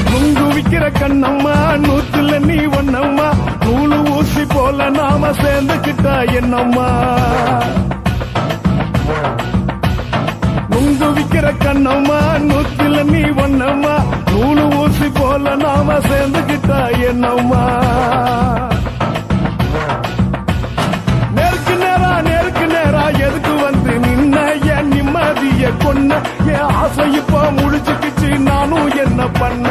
நுங்கு விக்கிற கண்ணம்மா நூத்துல நீ ஒன்னம்மா நூலு ஊசி போல நாம சேர்ந்துக்கிட்டா என்னம்மா நுங்கு விக்கிற கண்ணம்மா நூத்துல நீ ஒன்னம்மா நூலு ஊசி போல நாம சேர்ந்துக்கிட்டா என்னம்மா நேருக்கு நேரா எதுக்கு வந்து நின்ன என் நிம்மதிய கொன்ன என் ஆசை இப்ப முடிச்சுக்கிச்சு நானும் என்ன பண்ண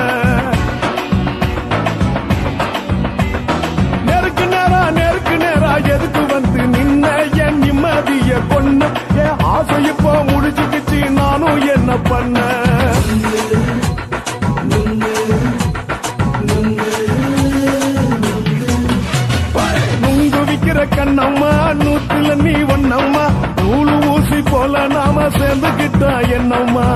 நேருக்கு நேரா எதுக்கு வந்து நின்ன என் நிம்மதிய கொன்ன என் ஆசை இப்ப முடிச்சு என்ன பண்ண நுங்கு விக்கிற கண்ணம்மா நூத்துல நீ ஒன்னம்மா நூலு ஊசி போல நாம சேர்ந்துகிட்டா என்னம்மா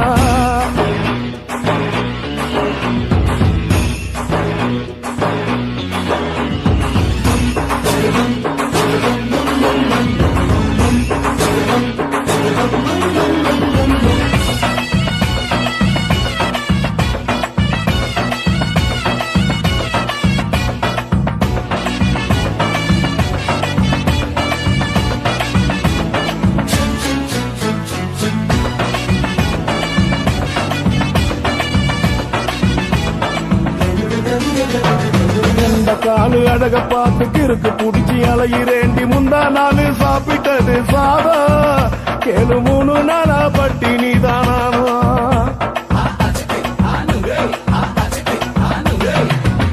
காலு அழக பார்த்து இருக்கு புடிச்சி அலையிறேண்டி முந்தா நாலு சாப்பிட்டது சாதா கேளு 3 நாளா பட்டினி தானானோ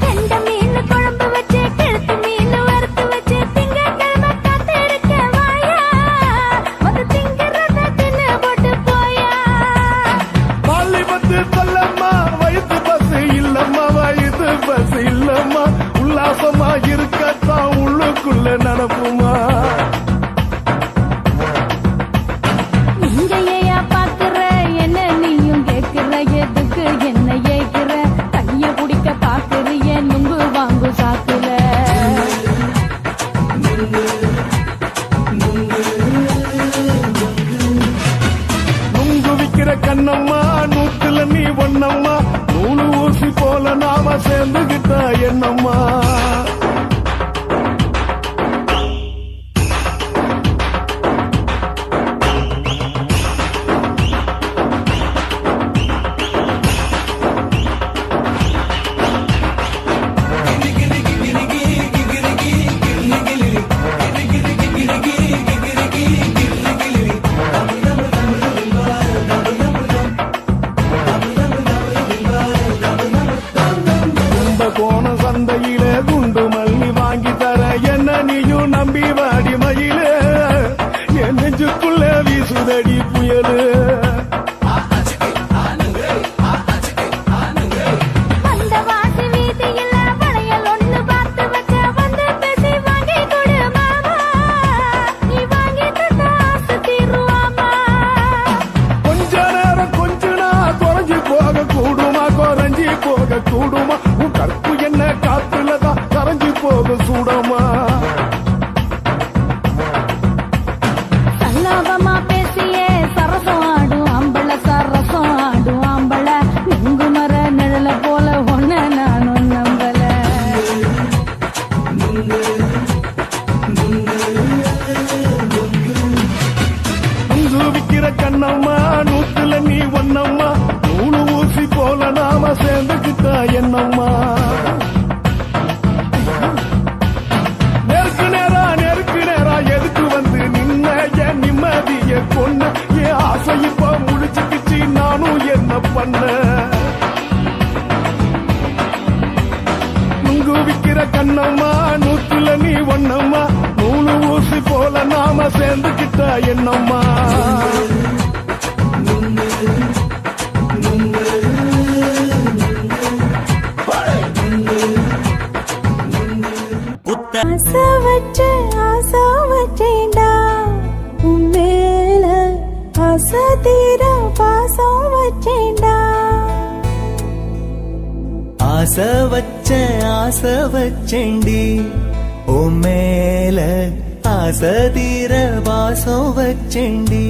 கெண்ட மீன் குழம்பு வச்சு கெளுத்து மீன் வறுத்து வச்சு திங்கட்கிழமை காத்திருக்க வாயா வந்து திங்கிறத தின்னு போட்டு போயா பள்ளி பத்து சொல்லம்மா வயிற்று பஸ் இல்லம்மா வயிற்று பஸ் இல்லம்மா உல்லாசமா இருக்கத்தான் உள்ளுக்குள்ள நடப்புமா நீங்க ஏயா பாக்குற என்ன நீயும் கேக்குற எதுக்கு என்ன ஏக்குற கைய குடிக்க பாக்குறிய நுங்கு வாங்கு சாக்குல நுங்கு விக்கிற கண்ணம்மா நூத்துல நீ ஒன்னம்மா நூலு ஊசி போல நாம சேர்ந்துகிட்டா என்னம்மா கோண சந்தையில குண்டு மல்லி வாங்கி தர என்ன நீயும் நம்பி வாடி மயில என் நெஞ்சுக்குள்ள வீசுதடி புயலு அந்த வாசி வீதியில வளையல் ஒண்ணு பார்த்து வச்ச வந்து பேசி வாங்கி கொடு மாமா நீ வாங்கி தந்தா ஆசை தீருவாமா கொஞ்ச நேரம் கொஞ்ச நான் குறைஞ்சி போக கூடுமா குறைஞ்சி போக கூடுமா உன் கற்பு என்ன காத்துலதான் கரைஞ்சி போக சூடமா சல்லாபமா பேசியே சரசம் ஆடும் ஆம்பள சரசம் ஆடும் ஆம்பள நெங்கு மர நிழல போல ஒன்ன நானும் நம்பல நுங்கு விக்கிற கண்ணம்மா நூத்துல நீ ஒன்னம்மா நூலு ஊசி போல நாம சேர்ந்துகிட்டா என்னம்மா நெருக்கு நேரா எதுக்கு வந்து நின்ன என் நிம்மதிய கொன்ன என் ஆசை இப்ப முடிச்சுக்கிச்சு நானும் என்ன பண்ண நுங்கு விக்கிற கண்ணம்மா நூத்துல நீ ஒன்னம்மா நூலு ஊசி போல நாம சேர்ந்துகிட்டா என்னம்மா ஆசை வச்சேண்டா உன் மேல ஆசை தீர பாசம் வச்சேண்டா ஆசை வச்சேண்டி ஓ மேல ஆசை தீர வாசம் வச்சேண்டி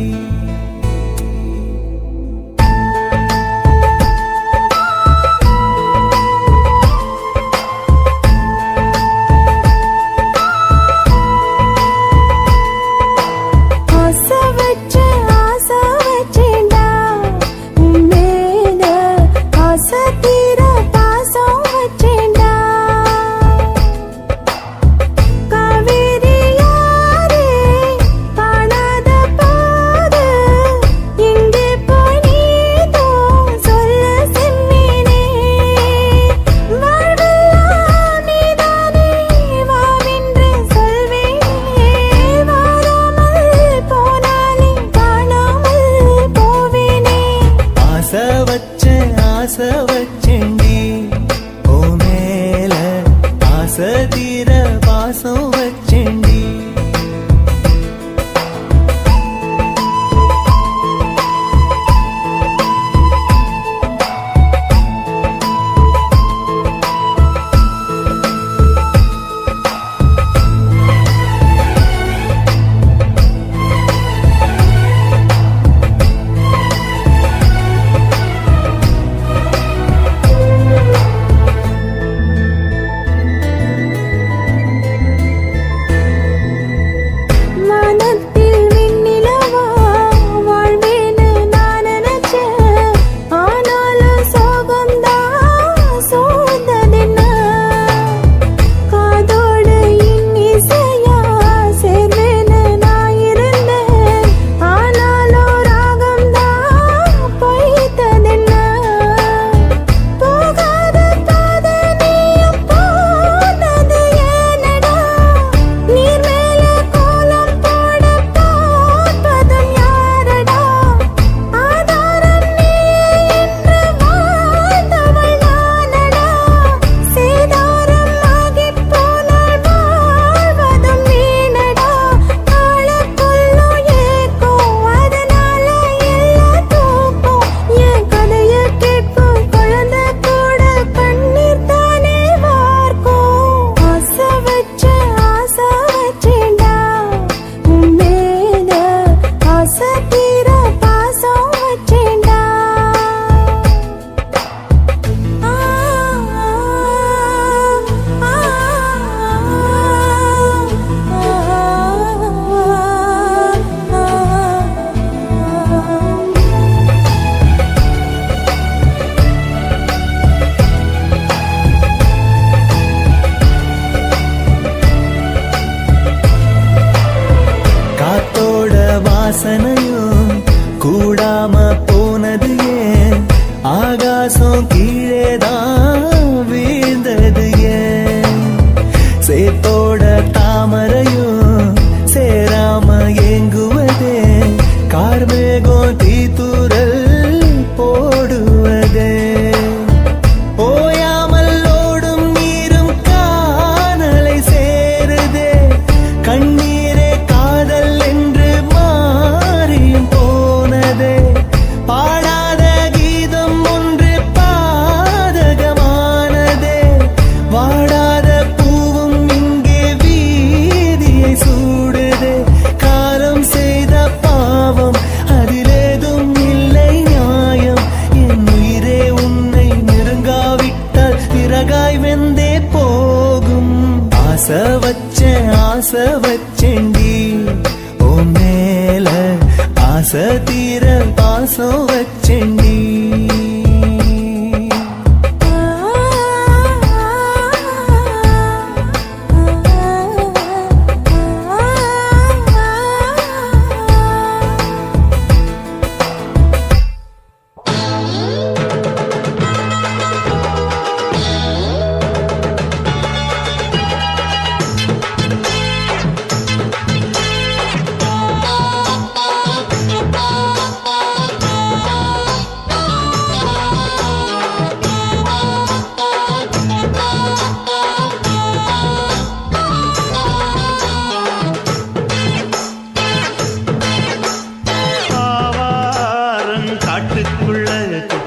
காவேரி யாரே காணாத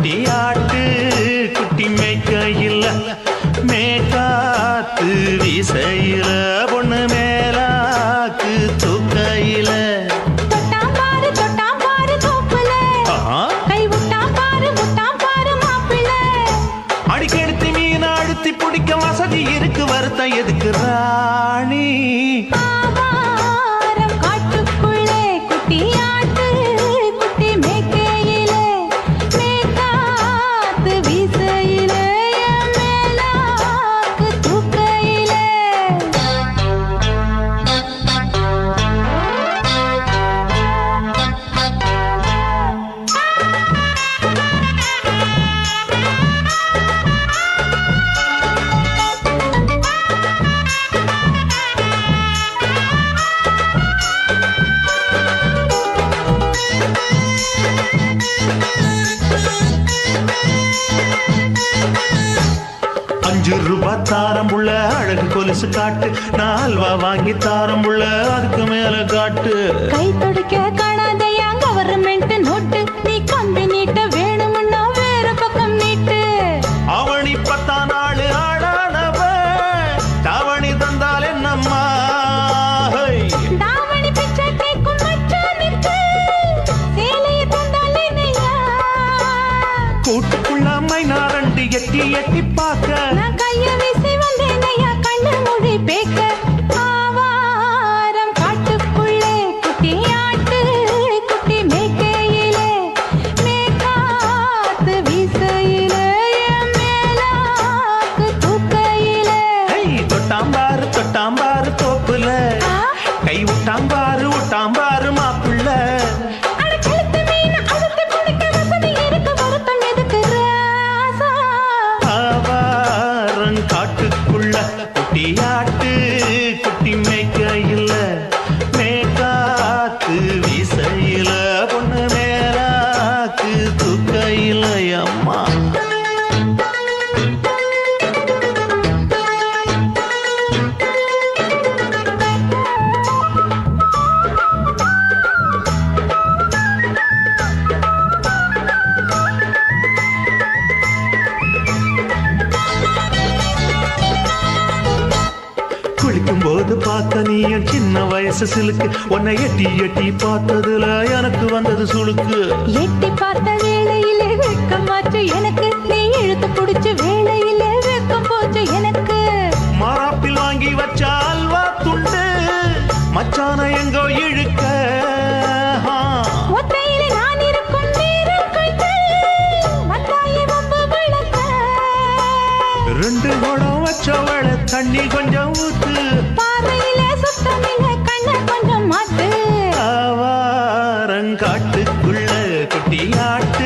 குட்டியாட்டு குட்டி மேய்க்கையில் மேக்காத்து வீசையில பொண்ணு மேலாக்கு தூக்கையில தொட்டாம் பாரு தோப்புல கை விட்டாம் பாரு மாப்பிள்ளை அடிக்கெடுத்து மீன் அழுத்தி பிடிக்க வசதி இருக்கு வருத்தம் எதுக்கு ராணி ஆவாரம் காட்டுக்குள்ளே குட்டியாட்டு குட்டி மேய்க்கையிலே மேக்காத்து வீசையிலே மேலாக்கு தூக்கையிலே ₹5 தாரம் புள்ள அழகு கொலுசு காட்டு நான் அல்வா வாங்கி தாரம் புள்ள அதுக்கு மேல காட்டு கை துடிக்க காணாதையா கவர்மெண்ட் நோட்டு நீ கம்பி நீட்ட வேணும்னா வேற பக்கம் நீட்டு அவனி 10 நாள் ஆடானவ தாவணி தந்தால் என்னம்மா தாவணி பிச்சை கேக்கும் மச்சானுக்கு சேலையை தந்தாலே நையா கூட்டுக்குள்ள மைனாரண்டு எட்டி எட்டி பார்க்க நான் கைய வீசி வந்தேன் ஐயா கண்ணு மொழி பேக்க ஆவாரம் காட்டுக்குள்ளே குட்டியாட்டு குட்டி மேய்க்கையிலே மேக்காத்து வீசையிலே மேலாக்கு தூக்கையிலே தொட்டாம்பாரு தோப்புல கை விட்டாம்பாரு மாப்பிள்ள அட கழுத்து மீன் அழுத்து குடிக்க வசதி இருக்கு வருத்தம் எதுக்கு ராசா ஆவாரம் காட்டுக்குள்ள குட்டியாட்டு குட்டி மேய்க்கையில் மேக்காத்து வீசையில பொண்ணு மேலாக்கு தூக்கையில் அம்மா குளிக்கும் போது பார்த்த நீ என் சின்ன வயசு சிலுக்கு உன்னை எட்டி எட்டி பார்த்ததுல எனக்கு வந்தது சுளுக்கு எட்டி பார்த்த வேளையிலே வெட்கமாச்சு எனக்கு நீ இழுத்து புடிச்சு வேளையிலே வெட்கம் போச்சு எனக்கு மாறாப்பில் வாங்கி வச்ச அல்வா துண்டு மச்சான எங்கோ இழுக்க ஒத்தையிலே நான் இருக்கும் நேரம் கண்டு மத்தாயி வம்பு விளக்க 2 குடம் வச்சவள தண்ணி கொஞ்சம் ஊத்து பார்வையிலே சுத்தமில்லை கண்ண கொஞ்சம் மாத்து ஆவாரங்காட்டுக்குள்ள குட்டியாட்டு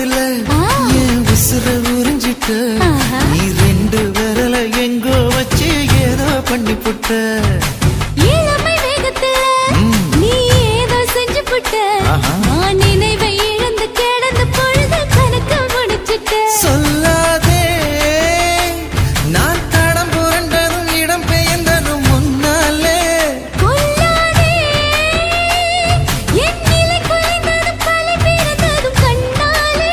ஓரத்துல என் உசுர உறிஞ்சிட்ட நீ ரெண்டு விரல எங்கோ வச்சு ஏதோ பண்ணி புட்ட இளமை வேகத்துல நீ ஏதோ செஞ்சு புட்ட நான் நினைவை இழந்து கிடந்து பொழுது கணக்கு முடிச்சிட்ட சொல்லாதே நான் தடம் புரண்டதும் இடம் பெயர்ந்ததும் முன்னாலே கொல்லாதே என் நிலை குலைந்ததும் பல பிறந்ததும் கண்ணாலே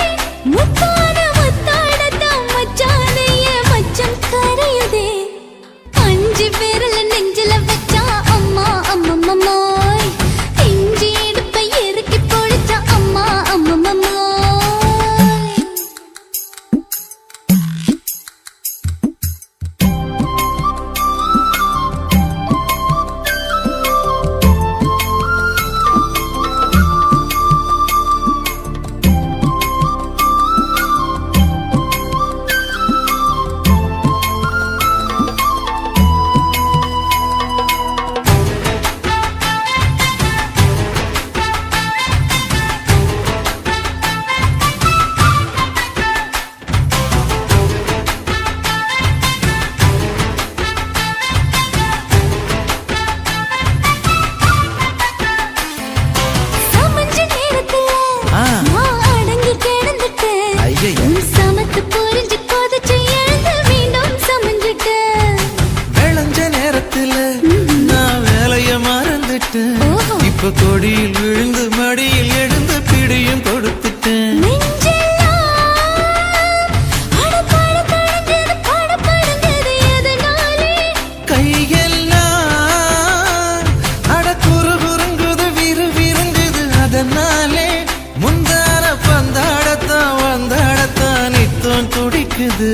முத்தான முத்தாடத்தான் மச்சானைய மச்சம் கரையுதே அஞ்சு விரல நெஞ்சில வச்சா அம்மா அம்மம்மாய் இஞ்சி இடுப்பை இறுக்கி பொழிச்சா அம்மா அம்மம்மாய் சமஞ்ச நேரத்துல நான் அடங்கி கிடந்துட்டேன் ஐயையோ. உன் சமத்து புரிஞ்சு கொதிச்சு எழுந்து மீண்டும் சமஞ்சிட்டேன் விளைஞ்ச நேரத்துல நான் வேலைய மறந்துட்டேன் ஓஹோ. இப்ப கொடியில் விழுந்து மடியில் எழுந்து பிடியும் கொடுத்துட்டேன் நெஞ்செல்லாம் அடப்பாட தடஞ்சது படபடங்குது எதனாலே கையெல்லாம் அட குறு குறுங்குது விறு விருங்குது அதனாலே முந்தார பந்தாடத்தான் வந்தாடத்தான் நித்தம் துடிக்குது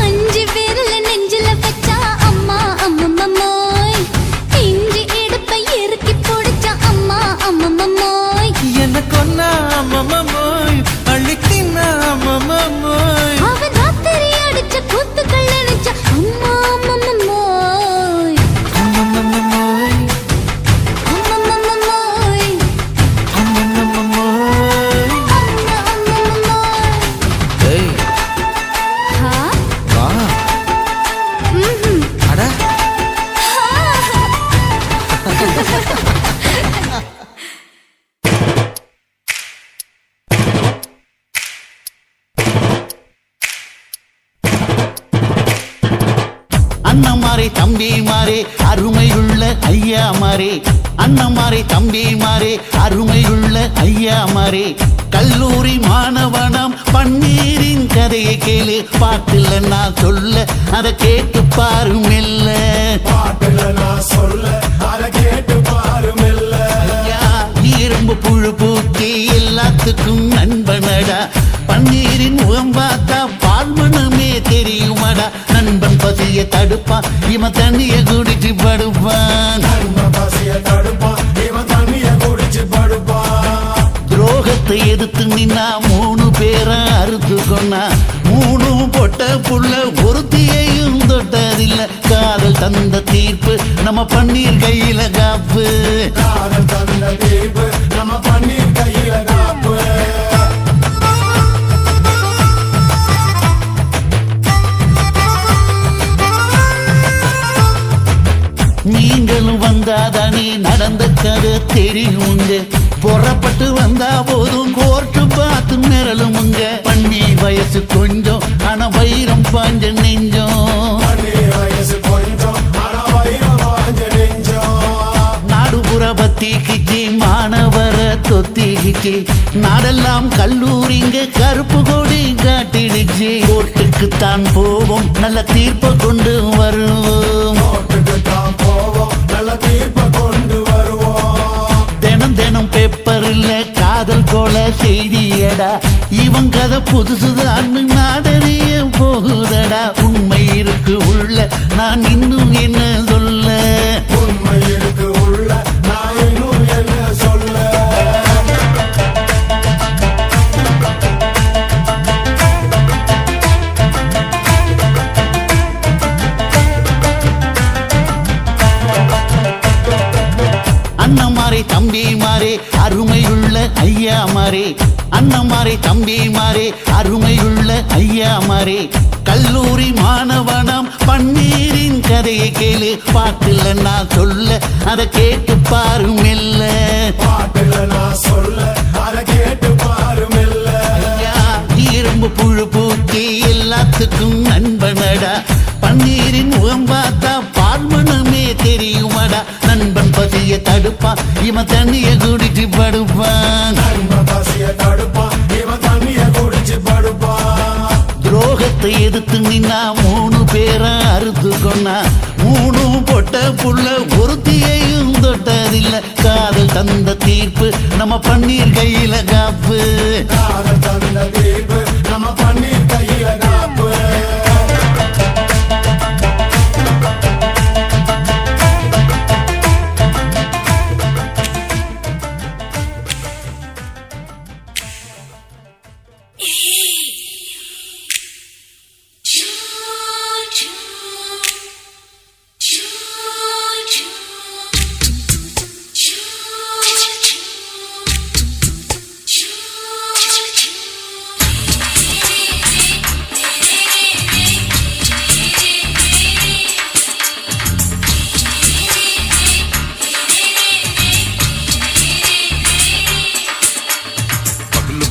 அஞ்சு விரல நெஞ்சில வச்சா அம்மா அம்மம்மாய் இஞ்சி இடுப்பை இறுக்கி பொடிச்சா அம்மா அம்மம்மாய் என்ன கொன்னா அம்மம்மோய் அள்ளித்தின்னா அம்மம்மோய் அவன் ராத்திரி அடிச்ச கூத்துக்கள் நினைச்ச அம்மா அம்மம்மாய் அம்மம்மோய் அம்மம்மாய் அம்மம்மோய் அம்மா அம்மம்மாய் ஏய் ஹா வா அட அண்ணமாரே தம்பி மாறே அருமையுள்ள ஐயா மாறே அண்ணமாரே தம்பி மாறே அருமையுள்ள ஐயா மாறே கல்லூரி மாணவனாம் பன்னீரின் கதையை கேளு பாட்டுல நான் சொல்ல அதை கேட்டு பாரு மெல்ல ஐயா, இரும்பு புழு பூக்கி எல்லாத்துக்கும் நண்பனடா பன்னீரின் முகம் பார்த்தா பால் மனமே தெரியுமாடா நண்பன் பசிய தடுப்பான் இவன் தண்ணிய குடிச்சு படுப்பான் துரோகத்தை எதிர்த்து நின்னா 3 பேரை அறுத்து கொன்னா 3 பொட்ட புள்ள ஒருத்தியையும் தொட்டதில்ல காதல் தந்த தீர்ப்பு நம்ம பன்னீர் கையில காப்பு நீங்களும் வந்தாதானே நடந்த கதை தெரியுங்க புறப்பட்டு வந்தா போதும் கோர்ட்டு பார்த்து மிரளுமுங்க பன்னீர் வயசு கொஞ்சம் ஆனா வைரம் பாஞ்ச நெஞ்சம் நாடுபுற பத்திக்கு மாணவர தொத்திக்கு நாடெல்லாம் கல்லூரிங்க கருப்பு கொடி காட்டிடுச்சு கோர்ட்டுக்கு தான் போவோம் நல்ல தீர்ப்பை கொண்டு வருவோம் தினம் தினம் பேப்பர்ல காதல் கொலை செய்தியடா இவன் கதை புதுசுதான் நாடறிய போகுதடா உண்மை இருக்கு உள்ள நான் இன்னும் என்ன சொல்ல அண்ணமாரே தம்பி மாறே அருமையுள்ள ஐயா மாறே அண்ணமாரே தம்பி மாறே அருமையுள்ள ஐயா மாறே கல்லூரி மாணவனாம் பன்னீரின் கதையை கேளு பாட்டுல நான் சொல்ல அதை கேட்டு பாரு மெல்ல ஐயா, இரும்பு புழு பூக்கி எல்லாத்துக்கும் நண்பனடா பன்னீரின் முகம் பார்த்தா பால்மனமே தெரியுமாடா நண்பன் பசிய தடுப்பான் இவன் தண்ணிய குடிச்சு படுப்பான் துரோகத்தை எதிர்த்து நின்னா 3 பேரை அறுத்து கொண்டா 3 பொட்ட புள்ள ஒருத்தியையும் தொட்டதில்லை காதல் தந்த தீர்ப்பு நம்ம பன்னீர் கையில காப்பு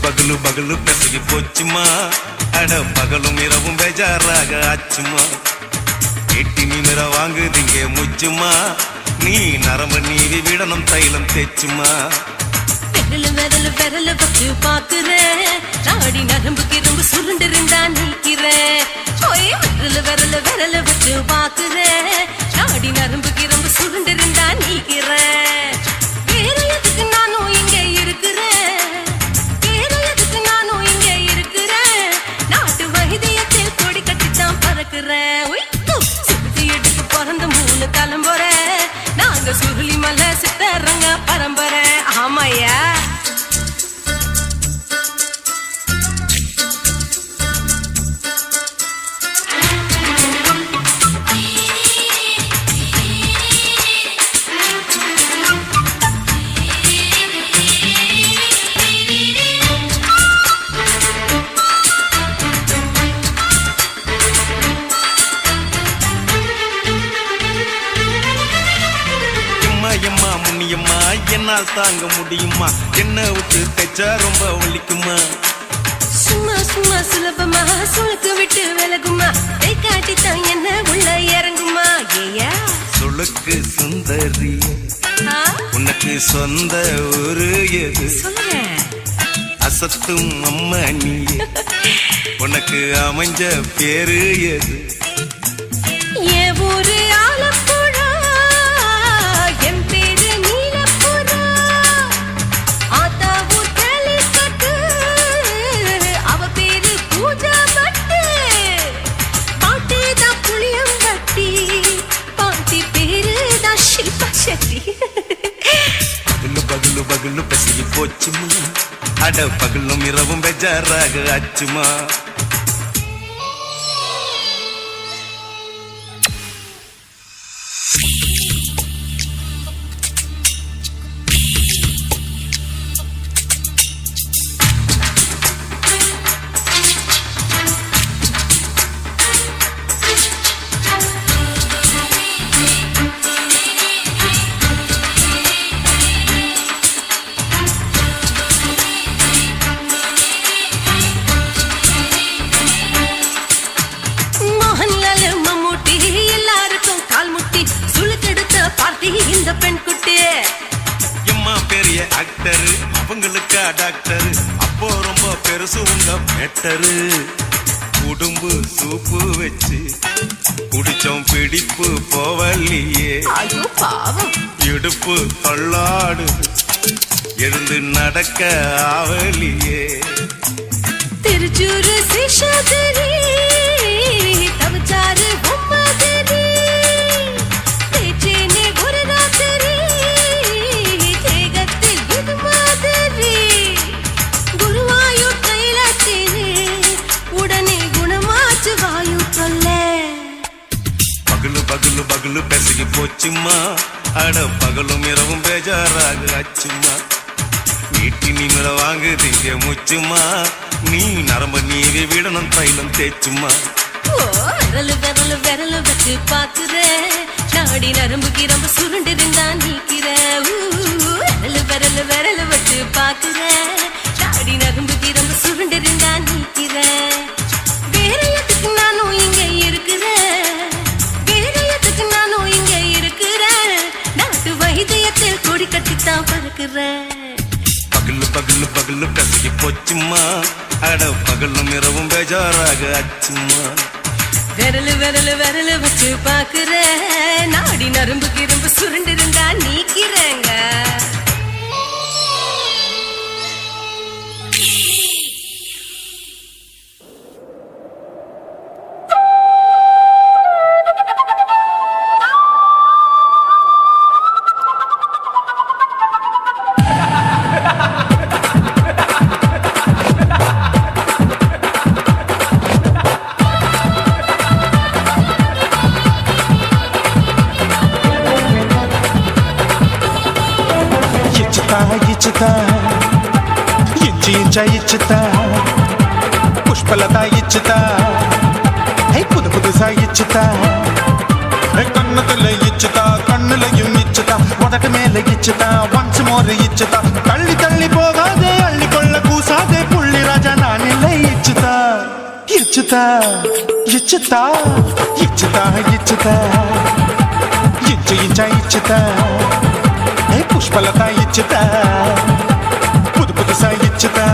பகலு பகலு பெசகி போச்சுமா அட பகலும் இரவும் பேஜாராக ஆச்சுமா எட்டி நிமிர வாங்குதிங்க முச்சுமா நீ நரம்பு நீவி விடணும் தைலம் தேச்சுமா விரல விரல வச்சு பாக்குறேன் நாடி நரம்பு கிரம்பு சுருண்டு இருந்தா நிற்கிறேன் விரல வச்சு பாக்குறேன் நாடி நரம்பு கிரம்பு சுருண்டு இருந்தா நிற்கிறேன் வேற எதுக்கு நானும் இங்க இருக்கிறேன் நாட்டு வைத்தியத்தில் கொடி கட்டித்தான் பறக்கிறேன் சுத்தி எடுத்து பிறந்த 3 தலைமுறை நாங்க சுருளி மலை சித்தரங்க பரம்பரை ஆமையா எம்மா முன்னியம்மா என்னால் தாங்க முடியுமா என்ன விட்டு தைச்சா ரொம்ப வலிக்குமா சும்மா சும்மா சுலபமா சுளுக்கு விட்டு விலகுமா கை காட்டித்தான் என்ன உள்ள இறங்குமா ஏயா சுளுக்கு சுந்தரி உனக்கு சொந்த ஊரு எது அசத்தும் அம்மா நீ உனக்கு அமைஞ்ச பேரு எது ஏ ஊரு ஆலப்புழா என் பேரு நீலப்புறா ஆத்தா ஊர் கேலிக்கட்டு அவ பேரு பூஜா பட்டு பாட்டி தான் புளியம் கட்டி பாட்டி பேரு தான் ஷில்பா செட்டி பகலு பகலு பகலு பசிக்கு போச்சுமா அட பகலும் இரவும் பெஜாராக ஆச்சுமா இந்த பெண் குட்டி எம்மா பெரிய ஆக்டர் அவங்களுக்கா டாக்டர் அப்போ ரொம்ப பெருசு உங்க மேட்டரு உடும்பு சூப்பு வச்சு குடிச்சோம் பிடிப்பு போவல்லையே இடுப்பு தள்ளாடு எழுந்து நடக்க ஆவலியே திருச்சூரு சிஷாதிரி தவச்சாரு பொம்மாதிரி தேச்சேனே ஒரு ராத்திரி தேகத்தில் இது மாதிரி குருவாயூர் தைலத்தினே உடனே குணமாச்சு வாயு சொல்ல பகலு பகலு பகலு பெசகி போச்சுமா அட பகலும் இரவும் பேஜாராக ஆச்சுமா ஈட்டி நிமிர வாங்குதீங்க முச்சுமா நீ நரம்ப நீவி விடணும் தைலம் தேச்சுமா ஓ விரலு விரலு விரலு வச்சு பாக்குறேன் நாடி நரம்பு கிரம்பு சுருண்டிருந்தா நீக்கிறேன் விரலு விரலு விரலு வச்சு பாக்குறேன் நாடி நரம்பு கிரம்பு சுருண்டிருந்தா நீக்கிறேன் வேற எதுக்கு நானும் இங்க இருக்கிறேன் வேற எதுக்கு நானும் இங்க இருக்கிறேன் நாட்டு வைத்தியத்தில் கொடி கட்டித்தான் பறக்கிறேன் பகலு பகலு பகலு கசகி போச்சுமா அட பகலும் இரவும் பேஜாராக அச்சுமா விரலு விரலு விரலு வச்சு பாக்குறேன் நாடி நரம்பு கிரம்பு சுருண்டிருந்தா நீக்கிறேங்க ఇచ్చుతా ఇచ్చి ఇంచ ఇచ్చుతా పుష్పలత ఇచ్చుతా புது புதுசா இச்சுதா கண்ணத்துல இச்சுதா கண்ணுலையும் இச்சுதா உதட்டு மேல இச்சுதா ஒன்ஸ் மோர் இச்சுதா தள்ளி தள்ளி போகாதே அள்ளி கொள்ள கூசாதே புள்ளி ராஜா நான் இல்லை இச்சுதா இச்சுதா இச்சுதா இச்சுதா இச்சுதா இச்சு இஞ்சா இச்சுதா புஷ்பலதா இச்சுதா புது புதுசா இச்சுதா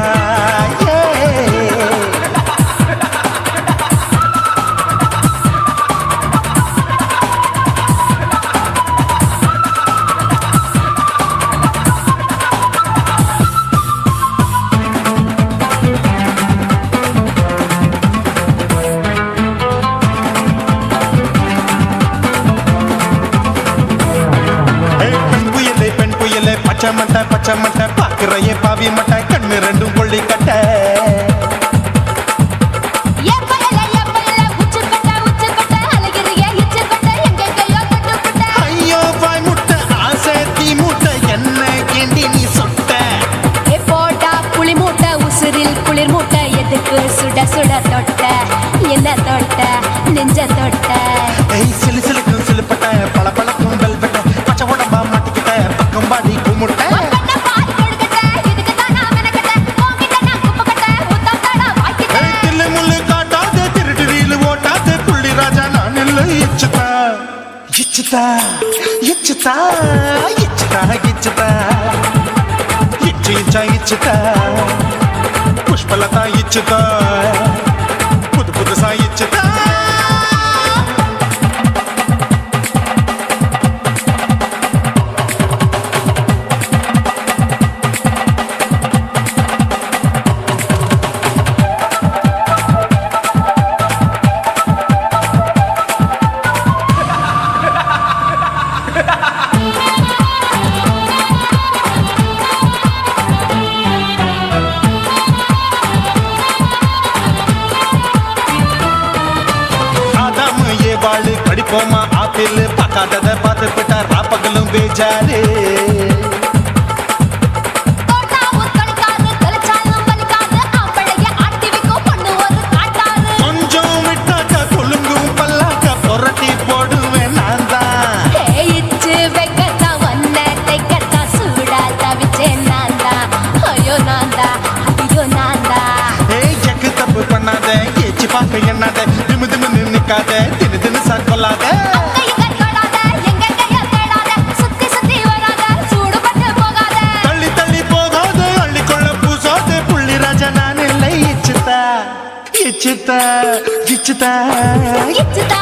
பச்சை மட்டை பாக்குறையே பாவி மட்டை கண்ணு ரெண்டும் கொள்ளி கட்ட ஐயோ பாய் முட்டை ஆசை தீ மூட்டை என்ன கேண்டி நீ சொட்ட போட்டா புளி மூட்டை உசுரில் குளிர் மூட்டை எதுக்கு சுட சுட தொட்ட என்ன தொட்ட நெஞ்ச தொட்ட சிலு சிலுக்கும் சிலுப்பட்ட பல பழக்கும் வெல்வெட்ட பச்சை உடம்பா மாட்டிக்கிட்ட பக்கம் பாடி குமுட்ட இச்சுதா இச்சுதா இச்சுதா இச்சுதா இச்சு இச்சா இச்சுதா புஷ்பலதா இச்சுதா புது புதுசா இச்சுதா கடிப்போமா ஆப்பிள் பார்க்காதத பார்த்து விட்டா ராப்பகலும் பேஜாரு கொஞ்சம் விட்டாக்க கொழுங்கும் பல்லாக்க புரட்டி போடுவேன் நான் தான் இச்சு வைக்கத்தான் வந்த தைக்கத்தான் சூடா தவிச்சேன் நான் தான் ஐயோ நான் தான் ஐயோ நான் தான் எக்கு தப்பு பண்ணாத ஏச்சி பார்க்க எண்ணாத திமு திமு நிக்காத தினு தினு சாக்கொள்ளாத தள்ளி தள்ளி போகாத அள்ளி கொள்ள பூசாத புள்ளி ராஜா நான் இல்லை இச்சுதா இச்சுதா இச்சுதா இச்சுதா